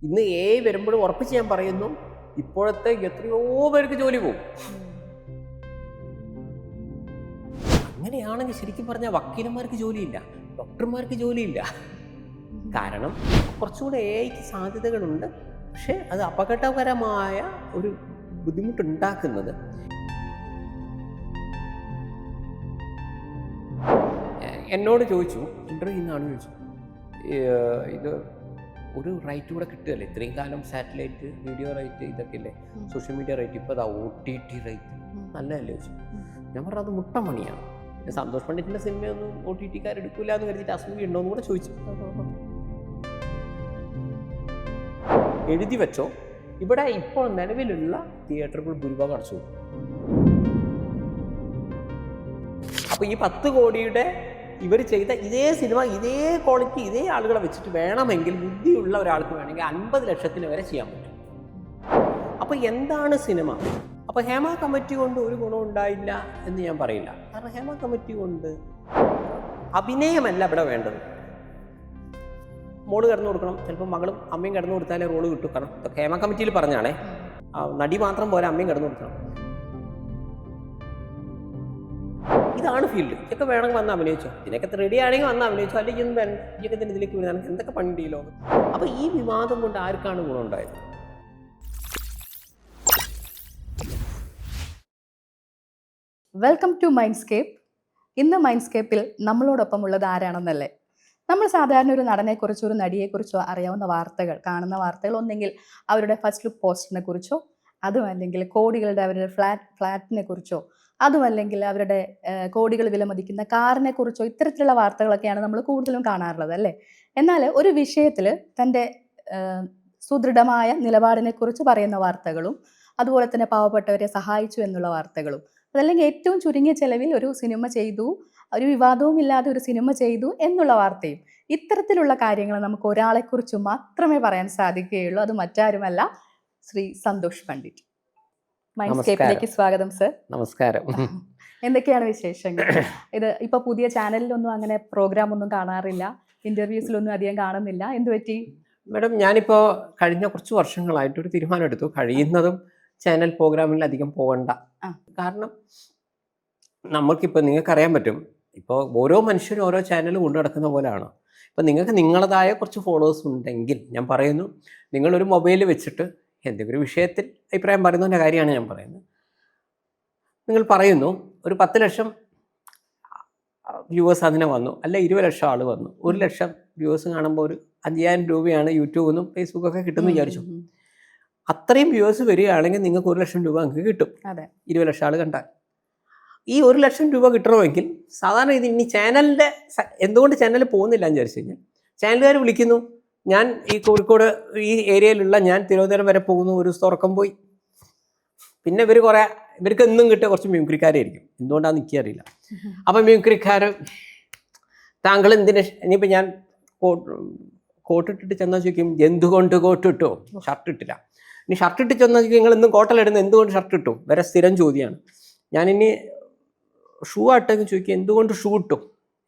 ഇന്ന് വരുമ്പോഴും ഉറപ്പിച്ച് ഞാൻ പറയുന്നു, ഇപ്പോഴത്തെ എത്രയോ പേർക്ക് ജോലി പോകും. അങ്ങനെയാണെങ്കിൽ ശരിക്കും പറഞ്ഞാൽ വക്കീലന്മാർക്ക് ജോലിയില്ല, ഡോക്ടർമാർക്ക് ജോലിയില്ല. കാരണം കുറച്ചുകൂടെ എഐക്ക് സാധ്യതകളുണ്ട്. പക്ഷെ അത് അപകടകരമായ ഒരു ബുദ്ധിമുട്ടുണ്ടാക്കുന്നത് എന്നോട് ചോദിച്ചു, ഇൻ്റർവ്യൂ ഇന്നാണ് ചോദിച്ചു, ഇത് ഒരു റൈറ്റ് കൂടെ കിട്ടുകയല്ലേ, ഇത്രയും കാലം സാറ്റലൈറ്റ് വീഡിയോ റൈറ്റ് ഇതൊക്കെ അല്ലേ, സോഷ്യൽ മീഡിയ റൈറ്റ്, ഇപ്പോൾ അതാ OTT റൈറ്റ് നല്ലതല്ലേ ചോദിച്ചു. ഞാൻ പറഞ്ഞത് അത് മുട്ടമണിയാണ്. സന്തോഷ് പണ്ഡിറ്റിൻ്റെ സിനിമയൊന്നും OTT-കാർ എടുക്കില്ല എന്ന് കരുതിയിട്ട് അസൂയ ഉണ്ടോ എന്ന് കൂടെ ചോദിച്ചു. എഴുതി വെച്ചോ, ഇവിടെ ഇപ്പോൾ നിലവിലുള്ള തിയേറ്ററുകൾ ഭൂരിഭാഗം അടച്ചു. അപ്പോൾ ഈ 10 കോടിയുടെ ഇവർ ചെയ്ത ഇതേ സിനിമ ഇതേ ക്വാളിറ്റി ഇതേ ആളുകളെ വെച്ചിട്ട് വേണമെങ്കിൽ, ബുദ്ധിയുള്ള ഒരാൾക്ക് വേണമെങ്കിൽ 50 ലക്ഷത്തിന് വരെ ചെയ്യാൻ പറ്റും. അപ്പോൾ എന്താണ് സിനിമ? അപ്പോൾ ഹേമ കമ്മിറ്റി കൊണ്ട് ഒരു ഗുണം ഉണ്ടായില്ല എന്ന് ഞാൻ പറയില്ല. കാരണം ഹേമ കമ്മിറ്റി കൊണ്ട് അഭിനയമല്ല ഇവിടെ വേണ്ടത്. മോള് കിടന്നു കൊടുക്കണം, ചിലപ്പോൾ മകളും അമ്മയും കിടന്നു കൊടുത്താലേ റോള് കിട്ടും. കാരണം ഹേമ കമ്മിറ്റിയിൽ പറഞ്ഞാണേ, നടി മാത്രം പോലെ അമ്മയും കിടന്നു കൊടുക്കണം. ഇതാണ് ഫീൽഡ്. ഇതൊക്കെ വേണമെങ്കിൽ വന്ന് അഭിനയിച്ചോ, ഇതിനൊക്കെ റെഡി ആണെങ്കിൽ വന്ന് അഭിനയിച്ചോ, അല്ലെങ്കിൽ ഇതൊക്കെ തന്നെ ഇതിലേക്ക് വരുന്ന എന്തൊക്കെ പണ്ട് ഈ ലോകം. അപ്പോൾ ഈ വിവാദം കൊണ്ട് ആർക്കാണ് ഗുണമുണ്ടായത്? Welcome to mindscape. ഇന്ന് മൈൻഡ്സ്കേപ്പിൽ നമ്മളോടൊപ്പം ഉള്ളത് ആരാണെന്നല്ലേ? നമ്മൾ സാധാരണ ഒരു നടനെക്കുറിച്ചോ ഒരു നടിയെക്കുറിച്ചോ അറിയാവുന്ന വാർത്തകൾ, കാണുന്ന വാർത്തകൾ ഒന്നെങ്കിൽ അവരുടെ ഫസ്റ്റ് ലുക്ക് പോസ്റ്ററിനെ കുറിച്ചോ, അതുമല്ലെങ്കിൽ കോടികളുടെ അവരുടെ ഫ്ലാറ്റിനെ കുറിച്ചോ, അതുമല്ലെങ്കിൽ അവരുടെ കോടികൾ വിലമതിക്കുന്ന കാറിനെ കുറിച്ചോ, ഇത്തരത്തിലുള്ള വാർത്തകളൊക്കെയാണ് നമ്മൾ കൂടുതലും കാണാറുള്ളത് അല്ലേ? എന്നാൽ ഒരു വിഷയത്തിൽ തൻ്റെ സുദൃഢമായ നിലപാടിനെക്കുറിച്ച് പറയുന്ന വാർത്തകളും, അതുപോലെ തന്നെ പാവപ്പെട്ടവരെ സഹായിച്ചു എന്നുള്ള വാർത്തകളും, അതല്ലെങ്കിൽ ഏറ്റവും ചുരുങ്ങിയ ചെലവിൽ ഒരു സിനിമ ചെയ്തു, ഒരു വിവാദവും ഇല്ലാതെ ഒരു സിനിമ ചെയ്തു എന്നുള്ള വാർത്തയും, ഇത്തരത്തിലുള്ള കാര്യങ്ങൾ നമുക്ക് ഒരാളെക്കുറിച്ച് മാത്രമേ പറയാൻ സാധിക്കുകയുള്ളൂ. അത് മറ്റാരുമല്ല, ശ്രീ സന്തോഷ് പണ്ഡിറ്റ്. മൈൻഡ്സ്കേപ്പിലേക്ക് സ്വാഗതം സർ. നമസ്കാരം. എന്തൊക്കെയാണ് വിശേഷങ്ങൾ? ഇത് ഇപ്പൊ പുതിയ ചാനലിലൊന്നും അങ്ങനെ പ്രോഗ്രാം ഒന്നും കാണാറില്ല, ഇന്റർവ്യൂസിലൊന്നും അധികം കാണുന്നില്ല, എന്ത് പറ്റി? മാഡം, ഞാനിപ്പോൾ കഴിഞ്ഞ കുറച്ച് വർഷങ്ങളായിട്ട് ഒരു തീരുമാനം എടുത്തു, കഴിയുന്നതും ചാനൽ പ്രോഗ്രാമിൽ അധികം പോകണ്ട. കാരണം നമുക്കിപ്പോൾ നിങ്ങൾക്കറിയാൻ പറ്റും, ഇപ്പോൾ ഓരോ മനുഷ്യരും ഓരോ ചാനൽ കൊണ്ടു നടക്കുന്ന പോലെയാണ്. ഇപ്പം നിങ്ങൾക്ക് നിങ്ങളതായ കുറച്ച് ഫോളോവേഴ്സ് ഉണ്ടെങ്കിൽ, ഞാൻ പറയുന്നു, നിങ്ങളൊരു മൊബൈൽ വെച്ചിട്ട് എന്തെങ്കിലും ഒരു വിഷയത്തിൽ അഭിപ്രായം പറയുന്നതിൻ്റെ കാര്യമാണ് ഞാൻ പറയുന്നത്. നിങ്ങൾ പറയുന്നു ഒരു 10 ലക്ഷം വ്യൂവേഴ്സ് അതിനെ വന്നു, അല്ല 20 ലക്ഷം ആൾ വന്നു, 1 ലക്ഷം വ്യൂവേഴ്സ് കാണുമ്പോൾ ഒരു 5000 രൂപയാണ് യൂട്യൂബിൽ നിന്നും ഫേസ്ബുക്കൊക്കെ കിട്ടുമെന്ന് വിചാരിച്ചു. അത്രയും വ്യൂവേഴ്സ് വരികയാണെങ്കിൽ നിങ്ങൾക്ക് 1 ലക്ഷം രൂപ നിങ്ങൾക്ക് കിട്ടും, 20 ലക്ഷം ആൾ കണ്ടാൽ. ഈ 1 ലക്ഷം രൂപ കിട്ടണമെങ്കിൽ സാധാരണ ഇത് ഇനി ചാനലിൻ്റെ എന്തുകൊണ്ട് ചാനൽ പോകുന്നില്ല എന്ന് വിചാരിച്ചു കഴിഞ്ഞാൽ, ചാനലുകാർ വിളിക്കുന്നു, ഞാൻ ഈ കോഴിക്കോട് ഈ ഏരിയയിലുള്ള, ഞാൻ തിരുവനന്തപുരം വരെ പോകുന്നു, ഒരു ദിവസം ഉറക്കം പോയി. പിന്നെ ഇവർക്ക് എന്നും കിട്ടിയ കുറച്ച് മ്യൂക്രിക്കാരായിരിക്കും, എന്തുകൊണ്ടാണെന്ന് എനിക്കറിയില്ല. അപ്പം മ്യൂക്രിക്കാർ, താങ്കൾ എന്തിന്, ഇനിയിപ്പോൾ ഞാൻ കോട്ടിട്ടിട്ട് ചെന്നാൽ ചോദിക്കും, എന്തുകൊണ്ട് കോട്ടിട്ടോ? ഷർട്ട് ഇട്ടില്ല. ഇനി ഷർട്ട് ഇട്ട് ചെന്നാൽ ചോദിക്കും, നിങ്ങൾ എന്നും കോട്ടലിടുന്നത് എന്തുകൊണ്ട് ഷർട്ട് ഇട്ടു? വരെ സ്ഥിരം ചോദ്യമാണ്. ഞാനിനി ഷൂ ആട്ടെങ്കിൽ ചോദിക്കും, എന്തുകൊണ്ട് ഷൂ ഇട്ടു?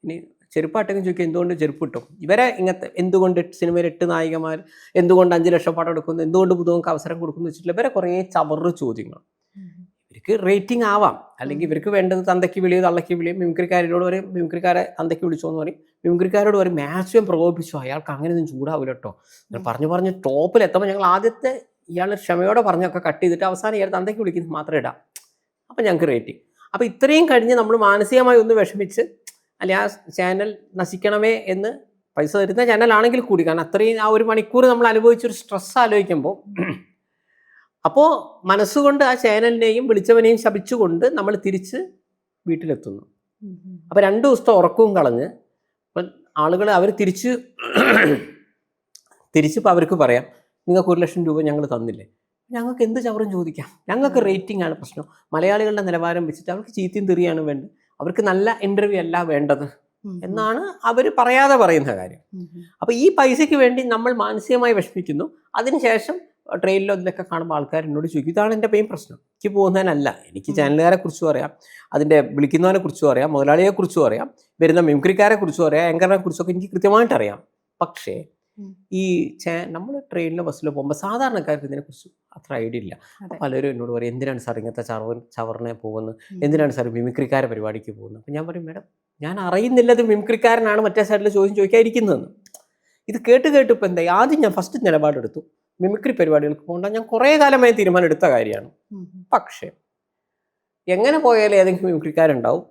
ഇനി ചെരുപ്പാട്ടെങ്കിൽ ചോദിക്കും, എന്തുകൊണ്ട് ചെരുപ്പ് ഇട്ടു? ഇവരെ ഇങ്ങനത്തെ എന്തുകൊണ്ട് സിനിമയിൽ 8 നായികമാർ എന്തുകൊണ്ട് 5 ലക്ഷം പടം എടുക്കുന്നു, എന്തുകൊണ്ട് പുതുമുഖർക്ക് അവസരം കൊടുക്കുന്നു വെച്ചിട്ടില്ല, ഇവരെ കുറേ ചവറ് ചോദ്യങ്ങൾ. ഇവർക്ക് റേറ്റിംഗ് ആവാം, അല്ലെങ്കിൽ ഇവർക്ക് വേണ്ടത് തന്തയ്ക്ക് വിളിയോ തള്ളയ്ക്ക് വിളിയോ. മിമിക്രിക്കാരോട് പറയും, മിമിക്രിക്കാരെ തന്തയ്ക്ക് വിളിച്ചോ എന്ന് പറയും, മിമിക്രിക്കാരോട് പറയും മാക്സിമം പ്രകോപിപ്പിച്ചോ, അയാൾക്ക് അങ്ങനെയൊന്നും ചൂടാവില്ല കേട്ടോ. പറഞ്ഞ് ടോപ്പിലെത്തുമ്പോൾ ഞങ്ങൾ ആദ്യത്തെ ഇയാൾ ക്ഷമയോടെ പറഞ്ഞൊക്കെ കട്ട് ചെയ്തിട്ട് അവസാനം ഇയാൾ തന്തയ്ക്ക് വിളിക്കുന്നത് മാത്രം ഇടാം, അപ്പം ഞങ്ങൾക്ക് റേറ്റിംഗ്. അപ്പോൾ ഇത്രയും കഴിഞ്ഞ് നമ്മൾ മാനസികമായി ഒന്ന് വിഷമിച്ച്, അല്ലെ ആ ചാനൽ നശിക്കണമേ എന്ന്, പൈസ തരുന്ന ചാനലാണെങ്കിൽ കൂടി, കാരണം അത്രയും ആ 1 മണിക്കൂർ നമ്മൾ അനുഭവിച്ചൊരു സ്ട്രെസ് ആലോചിക്കുമ്പോൾ, അപ്പോൾ മനസ്സുകൊണ്ട് ആ ചാനലിനെയും വിളിച്ചവനെയും ശപിച്ചുകൊണ്ട് നമ്മൾ തിരിച്ച് വീട്ടിലെത്തുന്നു. അപ്പോൾ 2 ദിവസത്തെ ഉറക്കവും കളഞ്ഞ്, അപ്പം ആളുകൾ അവർ തിരിച്ചിപ്പോൾ അവർക്ക് പറയാം, നിങ്ങൾക്ക് 1 ലക്ഷം രൂപ ഞങ്ങൾ തന്നില്ലേ, ഞങ്ങൾക്ക് എന്ത് ചവറും ചോദിക്കാം, ഞങ്ങൾക്ക് റേറ്റിംഗ് ആണ് പ്രശ്നം. മലയാളികളുടെ നിലവാരം വെച്ചിട്ട് അവർക്ക് ചീത്തയും തെറിയാണ് വേണ്ടത്, അവർക്ക് നല്ല ഇൻ്റർവ്യൂ അല്ല വേണ്ടത് എന്നാണ് അവർ പറയാതെ പറയുന്ന കാര്യം. അപ്പോൾ ഈ പൈസയ്ക്ക് വേണ്ടി നമ്മൾ മാനസികമായി വിഷമിക്കുന്നു. അതിനുശേഷം ട്രെയിനിലോ ഇതിലൊക്കെ കാണുമ്പോൾ ആൾക്കാർ എന്നോട് ചോദിക്കും, ഇതാണ് എൻ്റെ മെയിൻ പ്രശ്നം. എനിക്ക് പോകുന്നതിനല്ല, എനിക്ക് ചാനലുകാരെ കുറിച്ചും അറിയാം, അതിൻ്റെ വിളിക്കുന്നവനെ കുറിച്ചും അറിയാം, മുതലാളിയെക്കുറിച്ചും അറിയാം, വരുന്ന മിമിക്രിക്കാരെ കുറിച്ചും അറിയാം, ആങ്കറിനെ കുറിച്ചൊക്കെ എനിക്ക് കൃത്യമായിട്ട് അറിയാം. പക്ഷേ ഈ നമ്മൾ ട്രെയിനിലോ ബസ്സിലോ പോകുമ്പോൾ സാധാരണക്കാർക്ക് ഇതിനെക്കുറിച്ച് അത്ര ഐഡിയ ഇല്ല. അപ്പോൾ പലരും എന്നോട് പറയും, എന്തിനാണ് സാർ ഇങ്ങനത്തെ ചവറിനെ പോകുന്നത്, എന്തിനാണ് സാർ മിമിക്രിക്കാരെ പരിപാടിക്ക് പോകുന്നത്? അപ്പം ഞാൻ പറയും, മേഡം ഞാൻ അറിയുന്നില്ല ഇത് മിമിക്രിക്കാരനാണ് മറ്റേ സൈഡിൽ ചോദ്യം ചോദിക്കാതിരിക്കുന്നതെന്ന്. ഇത് കേട്ട് ഇപ്പോൾ എന്തായി, ആദ്യം ഞാൻ ഫസ്റ്റ് നിലപാടെടുത്തു, മിമിക്രി പരിപാടികൾക്ക് പോകണ്ട. ഞാൻ കുറേ കാലമായി തീരുമാനം എടുത്ത കാര്യമാണ്. പക്ഷേ എങ്ങനെ പോയാലും ഏതെങ്കിലും മിമിക്രിക്കാരുണ്ടാവും,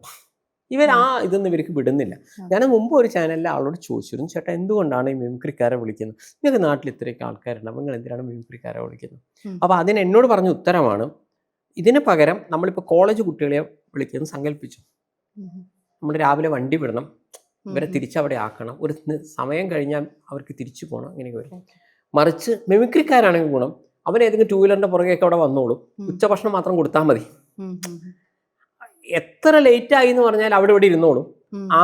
ഇതൊന്നും ഇവർക്ക് വിടുന്നില്ല. ഞാൻ മുമ്പ് ഒരു ചാനലിലെ ആളോട് ചോദിച്ചിരുന്നു, ചേട്ടാ എന്തുകൊണ്ടാണ് ഈ മിമിക്രിക്കാരെ വിളിക്കുന്നത്, നിങ്ങൾക്ക് നാട്ടിൽ ഇത്രയൊക്കെ ആൾക്കാരുണ്ടാവും, നിങ്ങൾ എന്തിനാണ് മിമിക്രിക്കാരെ വിളിക്കുന്നത്? അപ്പോൾ അതിന് എന്നോട് പറഞ്ഞ ഉത്തരമാണ്, ഇതിന് പകരം നമ്മളിപ്പോൾ കോളേജ് കുട്ടികളെ വിളിക്കുന്നത് സങ്കല്പിച്ചു. നമ്മൾ രാവിലെ വണ്ടി വിടണം, ഇവരെ തിരിച്ചവിടെ ആക്കണം, ഒരു സമയം കഴിഞ്ഞാൽ അവർക്ക് തിരിച്ചു പോകണം, അങ്ങനെയൊക്കെ വരും. മറിച്ച് മിമിക്രിക്കാരാണെങ്കിൽ ഗുണം, അവൻ ഏതെങ്കിലും 2 വീലറിൻ്റെ പുറകെയൊക്കെ അവിടെ വന്നോളും, ഉച്ചഭക്ഷണം മാത്രം കൊടുത്താൽ മതി. എത്ര ലേറ്റ് ആയി എന്ന് പറഞ്ഞാൽ അവിടെ ഇവിടെ ഇരുന്നോളും.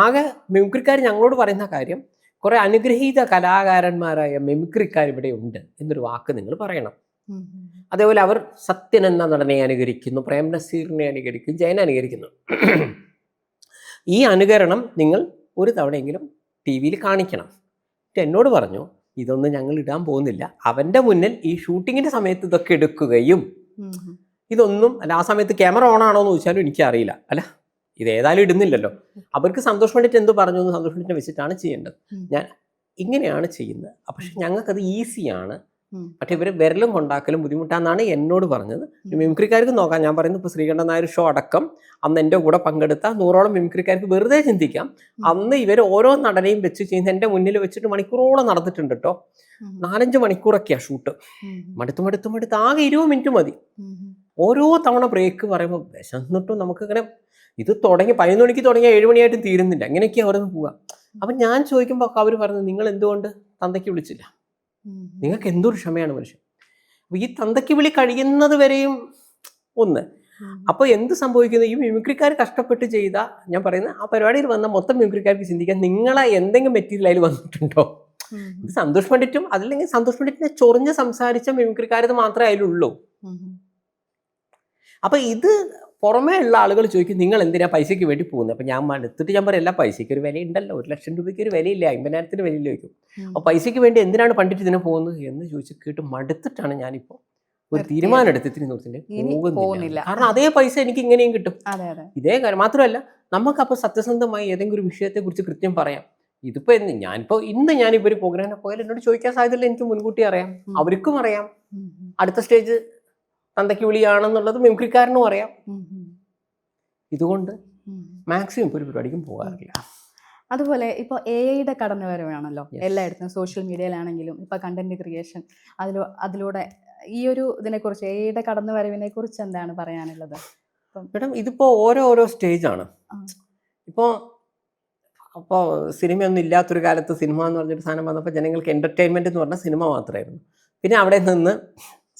ആകെ മിമിക്രിക്കാർ ഞങ്ങളോട് പറയുന്ന കാര്യം, കുറെ അനുഗ്രഹീത കലാകാരന്മാരായ മിമിക്രിക്കാർ ഇവിടെ ഉണ്ട് എന്നൊരു വാക്ക് നിങ്ങൾ പറയണം. അതേപോലെ അവർ സത്യൻ എന്ന നടനെ അനുകരിക്കുന്നു, പ്രേം നസീറിനെ അനുകരിക്കും, ജയനെ അനുകരിക്കുന്നു. ഈ അനുകരണം നിങ്ങൾ ഒരു തവണയെങ്കിലും TV കാണിക്കണം. എന്നോട് പറഞ്ഞു, ഇതൊന്നും ഞങ്ങൾ ഇടാൻ പോകുന്നില്ല, അവൻ്റെ മുന്നിൽ ഈ ഷൂട്ടിങ്ങിൻ്റെ സമയത്ത് ഇതൊക്കെ എടുക്കുകയും ഇതൊന്നും അല്ല, ആ സമയത്ത് ക്യാമറ ഓൺ ആണോ എന്ന് ചോദിച്ചാലും എനിക്കറിയില്ല. അല്ല, ഇത് ഏതായാലും ഇടുന്നില്ലല്ലോ, അവർക്ക് സന്തോഷം വേണ്ടിയിട്ട് എന്ത് പറഞ്ഞു എന്ന് സന്തോഷം വേണ്ടിയിട്ട് വെച്ചിട്ടാണ് ചെയ്യേണ്ടത്. ഞാൻ ഇങ്ങനെയാണ് ചെയ്യുന്നത്. പക്ഷെ ഞങ്ങൾക്കത് ഈസിയാണ്, പക്ഷെ ഇവർ വിരലും കൊണ്ടാക്കലും ബുദ്ധിമുട്ടാണെന്നാണ് എന്നോട് പറഞ്ഞത്. മിമിക്രിക്കാർക്ക് നോക്കാം, ഞാൻ പറയുന്നത് ഇപ്പോൾ ശ്രീകണ്ഠൻ നായർ ഷോ അടക്കം അന്ന് എൻ്റെ കൂടെ പങ്കെടുത്ത 100ഓളം മിമിക്രിക്കാർക്ക് വെറുതെ ചിന്തിക്കാം. അന്ന് ഇവർ ഓരോ നടനെയും വെച്ച് ചെയ്യുന്ന എൻ്റെ മുന്നിൽ വെച്ചിട്ട് മണിക്കൂറോളം നടന്നിട്ടുണ്ട് കേട്ടോ. 4-5 മണിക്കൂറൊക്കെയാണ് ഷൂട്ട്. മടുത്ത് ആകെ 20 മിനിറ്റ് മതി. ഓരോ തവണ ബ്രേക്ക് പറയുമ്പോൾ വിശന്നിട്ടും നമുക്കിങ്ങനെ ഇത് തുടങ്ങി 11 മണിക്ക് തുടങ്ങിയാൽ 7 മണിയായിട്ടും തീരുന്നില്ല. അങ്ങനെയൊക്കെയാണ് അവിടെ നിന്ന് പോവുക. അപ്പം ഞാൻ ചോദിക്കുമ്പോൾ അവർ പറഞ്ഞു, നിങ്ങൾ എന്തുകൊണ്ട് തന്തയ്ക്ക് വിളിച്ചില്ല, നിങ്ങൾക്ക് എന്തൊരു ക്ഷമയാണ് മനുഷ്യൻ. അപ്പോൾ ഈ തന്തയ്ക്ക് വിളി കഴിയുന്നത് വരെയും ഒന്ന്. അപ്പോൾ എന്ത് സംഭവിക്കുന്നത്, ഈ മിമിക്രിക്കാർ കഷ്ടപ്പെട്ട് ചെയ്ത, ഞാൻ പറയുന്നത് ആ പരിപാടിയിൽ വന്ന മൊത്തം മിമിക്രിക്കാർക്ക് ചിന്തിക്കാൻ, നിങ്ങളെ എന്തെങ്കിലും മെറ്റീരിയൽ അതിൽ വന്നിട്ടുണ്ടോ? ഇത് സന്തോഷ് പണ്ഡിറ്റും അതല്ലെങ്കിൽ സന്തോഷ് പണ്ഡിറ്റിനെ ചൊറിഞ്ഞ് സംസാരിച്ച മിമിക്രിക്കാരത് മാത്രമേ അതിലുള്ളൂ. അപ്പൊ ഇത് പുറമേ ഉള്ള ആളുകൾ ചോദിക്കും, നിങ്ങൾ എന്തിനാ പൈസയ്ക്ക് വേണ്ടി പോകുന്നത്? അപ്പം ഞാൻ എടുത്തിട്ട് ഞാൻ പറയും, എല്ലാ പൈസയ്ക്ക് ഒരു വിലയുണ്ടല്ലോ, 1 ലക്ഷം രൂപയ്ക്ക് ഒരു വിലയില്ല, 50,000 വിലയില്ല ചോദിക്കും. അപ്പോൾ പൈസയ്ക്ക് വേണ്ടി എന്തിനാണ് പണ്ഡിറ്റ് ഇതിനെ പോകുന്നത് എന്ന് ചോദിച്ച് കേട്ട് മടുത്തിട്ടാണ് ഞാനിപ്പോൾ ഒരു തീരുമാനം എടുത്തിട്ട് പോകുന്നില്ല. കാരണം അതേ പൈസ എനിക്ക് ഇങ്ങനെയും കിട്ടും. ഇതേ കാര്യം മാത്രമല്ല, നമുക്കപ്പോൾ സത്യസന്ധമായി ഏതെങ്കിലും ഒരു വിഷയത്തെ കുറിച്ച് കൃത്യം പറയാം. ഇതിപ്പോ ഞാനിപ്പോൾ ഒരു പ്രോഗ്രാമിനെ പോയാൽ എന്നോട് ചോദിക്കാൻ സാധ്യതയില്ല, എനിക്ക് മുൻകൂട്ടി അറിയാം, അവർക്കും അറിയാം അടുത്ത സ്റ്റേജ് തന്തയ്ക്ക് വിളിയാണെന്നുള്ളത് മിമിക്രിക്കാരനും അറിയാം. ഇതുകൊണ്ട് മാക്സിമം ഇപ്പോൾ ഒരു പരിപാടിക്കും പോകാറില്ല. അതുപോലെ ഇപ്പോൾ AI കടന്നുവരവാണല്ലോ എല്ലായിടത്തും, സോഷ്യൽ മീഡിയയിലാണെങ്കിലും ഇപ്പോൾ കണ്ടന്റ് ക്രിയേഷൻ, അതിലൂടെ ഈ ഒരു ഇതിനെക്കുറിച്ച്, AI കടന്നുവരവിനെ കുറിച്ച് എന്താണ് പറയാനുള്ളത്? മേഡം, ഇതിപ്പോൾ ഓരോ സ്റ്റേജാണ്. ഇപ്പോൾ സിനിമയൊന്നും ഇല്ലാത്തൊരു കാലത്ത് സിനിമ എന്ന് പറഞ്ഞൊരു സാധനം വന്നപ്പോൾ ജനങ്ങൾക്ക് എൻ്റർടൈൻമെൻറ്റ് എന്ന് പറഞ്ഞാൽ സിനിമ മാത്രമായിരുന്നു. പിന്നെ അവിടെ നിന്ന്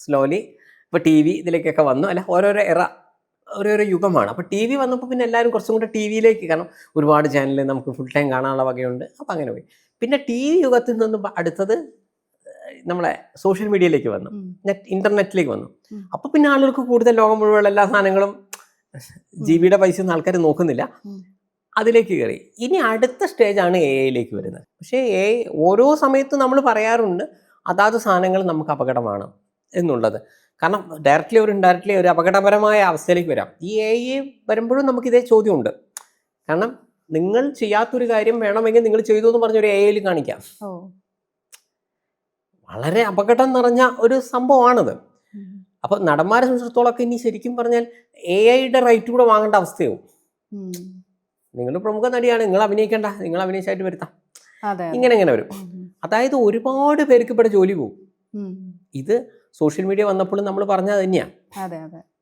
സ്ലോലി ഇപ്പോൾ TV ഇതിലേക്കൊക്കെ വന്നു. അല്ല, ഓരോരോ യുഗമാണ്. അപ്പോൾ TV വന്നപ്പോൾ പിന്നെ എല്ലാവരും കുറച്ചും കൂടെ TV-യിലേക്ക്, കാരണം ഒരുപാട് ചാനൽ നമുക്ക് ഫുൾ ടൈം കാണാനുള്ള വകയുണ്ട്. അപ്പോൾ അങ്ങനെ പോയി. പിന്നെ TV യുഗത്തിൽ നിന്ന് അടുത്തത് നമ്മളെ സോഷ്യൽ മീഡിയയിലേക്ക് വന്നു, ഇൻ്റർനെറ്റിലേക്ക് വന്നു. അപ്പോൾ പിന്നെ ആളുകൾക്ക് കൂടുതൽ ലോകം മുഴുവൻ എല്ലാ സാധനങ്ങളും GB പൈസ ഒന്നും ആൾക്കാർ നോക്കുന്നില്ല, അതിലേക്ക് കയറി. ഇനി അടുത്ത സ്റ്റേജാണ് AI വരുന്നത്. പക്ഷേ AI ഓരോ സമയത്തും നമ്മൾ പറയാറുണ്ട് അതാത് സാധനങ്ങൾ നമുക്ക് അപകടമാണ് എന്നുള്ളത്. കാരണം ഡയറക്റ്റ്ലി ഒരു ഇൻഡയറക്റ്റ്ലി ഒരു അപകടപരമായ അവസ്ഥയിലേക്ക് വരാം. ഈ AI വരുമ്പോഴും നമുക്കിതേ ചോദ്യമുണ്ട്. കാരണം നിങ്ങൾ ചെയ്യാത്തൊരു കാര്യം വേണമെങ്കിൽ നിങ്ങൾ ചെയ്തു എന്ന് പറഞ്ഞൊരു AI കാണിക്കാം. വളരെ അപകടം നിറഞ്ഞ ഒരു സംഭവമാണത്. അപ്പോൾ നടന്മാരെ സംബന്ധിച്ചിടത്തോളമൊക്കെ ഇനി ശരിക്കും പറഞ്ഞാൽ AI റൈറ്റ് കൂടെ വാങ്ങേണ്ട അവസ്ഥയാവും. നിങ്ങൾ പ്രമുഖ നടിയാണ്, നിങ്ങൾ അഭിനയിക്കേണ്ട, നിങ്ങൾ അഭിനയിച്ചായിട്ട് വരുത്താം, ഇങ്ങനെ വരും. അതായത് ഒരുപാട് പേർക്ക് ഇവിടെ ജോലി പോകും. ഇത് സോഷ്യൽ മീഡിയ വന്നപ്പോഴും നമ്മൾ പറഞ്ഞത് തന്നെയാണ്.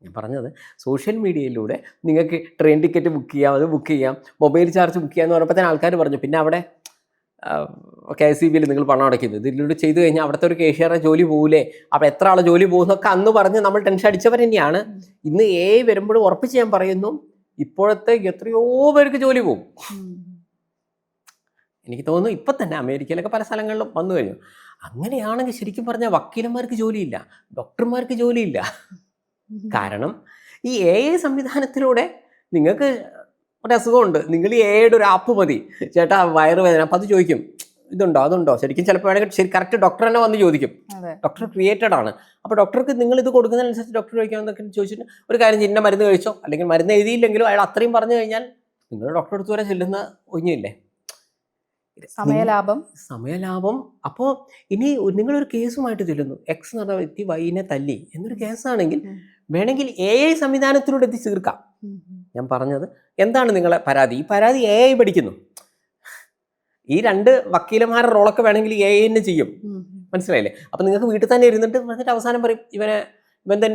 ഞാൻ പറഞ്ഞത് സോഷ്യൽ മീഡിയയിലൂടെ നിങ്ങൾക്ക് ട്രെയിൻ ടിക്കറ്റ് ബുക്ക് ചെയ്യാം, അത് ബുക്ക് ചെയ്യാം, മൊബൈൽ ചാർജ് ബുക്ക് ചെയ്യാമെന്ന് പറഞ്ഞപ്പോൾ തന്നെ ആൾക്കാർ പറഞ്ഞു, പിന്നെ അവിടെ KSEBയിൽ നിങ്ങൾ പണം അടയ്ക്കുന്നത്, ഇതിലൂടെ ചെയ്തു കഴിഞ്ഞാൽ അവിടുത്തെ ഒരു കേഷ്യറെ ജോലി പോകില്ലേ, അവിടെ എത്ര ആളെ ജോലി പോകുന്നൊക്കെ അന്ന് പറഞ്ഞ് നമ്മൾ ടെൻഷൻ അടിച്ചവർ തന്നെയാണ്. ഇന്ന് AI വരുമ്പോഴും ഉറപ്പിച്ച് ഞാൻ പറയുന്നു, ഇപ്പോഴത്തെ എത്രയോ പേർക്ക് ജോലി പോകും. എനിക്ക് തോന്നുന്നു ഇപ്പം തന്നെ അമേരിക്കയിലൊക്കെ പല സ്ഥലങ്ങളിലും വന്നു കഴിഞ്ഞു. അങ്ങനെയാണെങ്കിൽ ശരിക്കും പറഞ്ഞാൽ വക്കീലന്മാർക്ക് ജോലിയില്ല, ഡോക്ടർമാർക്ക് ജോലിയില്ല. കാരണം ഈ AI സംവിധാനത്തിലൂടെ നിങ്ങൾക്ക് ഒരു അസുഖമുണ്ട്, നിങ്ങൾ ഈ AI ഒരു ആപ്പ് മതി, ചേട്ടാ വയറുവേദന, അപ്പം അത് ചോദിക്കും ഇതുണ്ടോ അതുണ്ടോ ശരിക്കും ചിലപ്പോൾ വേണമെങ്കിൽ ശരി കറക്റ്റ് ഡോക്ടർ തന്നെ വന്ന് ചോദിക്കും. അതെ. ഡോക്ടർ ക്രിയേറ്റഡ് ആണ്. അപ്പോൾ ഡോക്ടർക്ക് നിങ്ങൾ ഇത് കൊടുക്കുന്നതിനനുസരിച്ച് ഡോക്ടർ കഴിക്കാമെന്നൊക്കെ ചോദിച്ചിട്ട് ഒരു കാര്യം ഇന്ന മരുന്ന് കഴിച്ചോ, അല്ലെങ്കിൽ മരുന്ന് എഴുതിയില്ലെങ്കിലും അയാൾ അത്രയും പറഞ്ഞു കഴിഞ്ഞാൽ നിങ്ങൾ ഡോക്ടറെ അടുത്ത് വരെ ചെല്ലുന്ന ഒഴിഞ്ഞില്ലേ സമയലാഭം. അപ്പോൾ ഇനി നിങ്ങളൊരു കേസുമായിട്ട് ചെല്ലുന്നു, എക്സ് എന്ന് പറഞ്ഞ വ്യക്തി വൈനെ തല്ലി എന്നൊരു കേസാണെങ്കിൽ വേണമെങ്കിൽ AI സംവിധാനത്തിലൂടെ എത്തി തീർക്കാം. ഞാൻ പറഞ്ഞത് എന്താണ് നിങ്ങളെ പരാതി? ഈ പരാതി AI പഠിക്കുന്നു. ഈ 2 വക്കീലന്മാരുടെ റോളൊക്കെ വേണമെങ്കിൽ AI തന്നെ ചെയ്യും. മനസ്സിലായില്ലേ? അപ്പം നിങ്ങൾക്ക് വീട്ടിൽ തന്നെ ഇരുന്നിട്ട് എന്നിട്ട് അവസാനം പറയും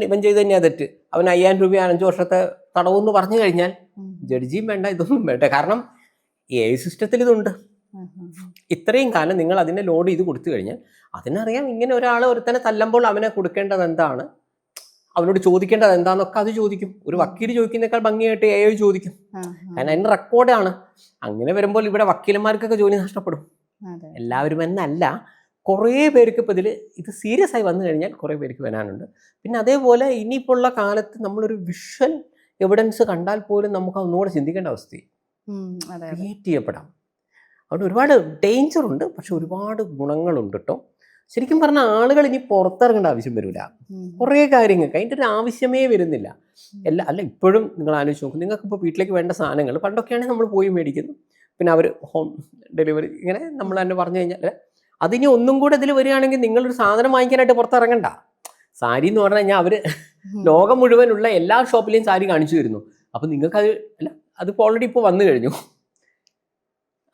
ഇവൻ ചെയ്ത് തന്നെയാണ് തെറ്റ്, അവൻ 5000 രൂപ 5 വർഷത്തെ തടവെന്ന് പറഞ്ഞു കഴിഞ്ഞാൽ ജഡ്ജിയും വേണ്ട, ഇതൊന്നും വേണ്ട. കാരണം AI സിസ്റ്റത്തിൽ ഇതുണ്ട്. ഇത്രയും കാലം നിങ്ങൾ അതിനെ ലോഡ് ചെയ്ത് കൊടുത്തു കഴിഞ്ഞാൽ അതിനറിയാം ഇങ്ങനെ ഒരാൾ ഒരുത്തനെ തല്ലുമ്പോൾ അവനെ കൊടുക്കേണ്ടത് എന്താണ്, അവനോട് ചോദിക്കേണ്ടത് എന്താണെന്നൊക്കെ അത് ചോദിക്കും. ഒരു വക്കീൽ ചോദിക്കുന്നേക്കാൾ ഭംഗിയായിട്ട് AI ചോദിക്കും. കാരണം അതിന് റെക്കോർഡാണ്. അങ്ങനെ വരുമ്പോൾ ഇവിടെ വക്കീലന്മാർക്കൊക്കെ ജോലി നഷ്ടപ്പെടും. എല്ലാവരും എന്നല്ല, കുറേ പേർക്ക് ഇപ്പോൾ ഇത് സീരിയസ് ആയി വന്നു കഴിഞ്ഞാൽ കുറേ പേർക്ക് വരാനുണ്ട്. പിന്നെ അതേപോലെ ഇനിയിപ്പോൾ ഉള്ള കാലത്ത് നമ്മളൊരു വിഷ്വൽ എവിഡൻസ് കണ്ടാൽ പോലും നമുക്ക് ഒന്നുകൂടെ ചിന്തിക്കേണ്ട അവസ്ഥയും ക്രിയേറ്റ് ചെയ്യപ്പെടാം. അവിടെ ഒരുപാട് ഡേഞ്ചറുണ്ട്, പക്ഷെ ഒരുപാട് ഗുണങ്ങളുണ്ട് കേട്ടോ. ശരിക്കും പറഞ്ഞാൽ ആളുകൾ ഇനി പുറത്തിറങ്ങേണ്ട ആവശ്യം വരില്ല. കുറേ കാര്യങ്ങൾക്ക് അതിൻ്റെ ഒരു ആവശ്യമേ വരുന്നില്ല. അല്ല ഇപ്പോഴും നിങ്ങൾ ആലോചിച്ച് നോക്കും, നിങ്ങൾക്കിപ്പോൾ വീട്ടിലേക്ക് വേണ്ട സാധനങ്ങൾ പണ്ടൊക്കെയാണെങ്കിൽ നമ്മൾ പോയി മേടിക്കുന്നു, പിന്നെ അവർ ഹോം ഡെലിവറി ഇങ്ങനെ നമ്മൾ തന്നെ പറഞ്ഞു കഴിഞ്ഞാൽ അതിനി ഒന്നും കൂടെ ഇതിൽ വരികയാണെങ്കിൽ നിങ്ങളൊരു സാധനം വാങ്ങിക്കാനായിട്ട് പുറത്തിറങ്ങണ്ട. സാരി എന്ന് പറഞ്ഞു കഴിഞ്ഞാൽ അവർ ലോകം മുഴുവനുള്ള എല്ലാ ഷോപ്പിലെയും സാരി കാണിച്ചു തരുന്നു. അപ്പം നിങ്ങൾക്കത് അതിപ്പോൾ ഓൾറെഡി ഇപ്പോൾ വന്നു കഴിഞ്ഞു.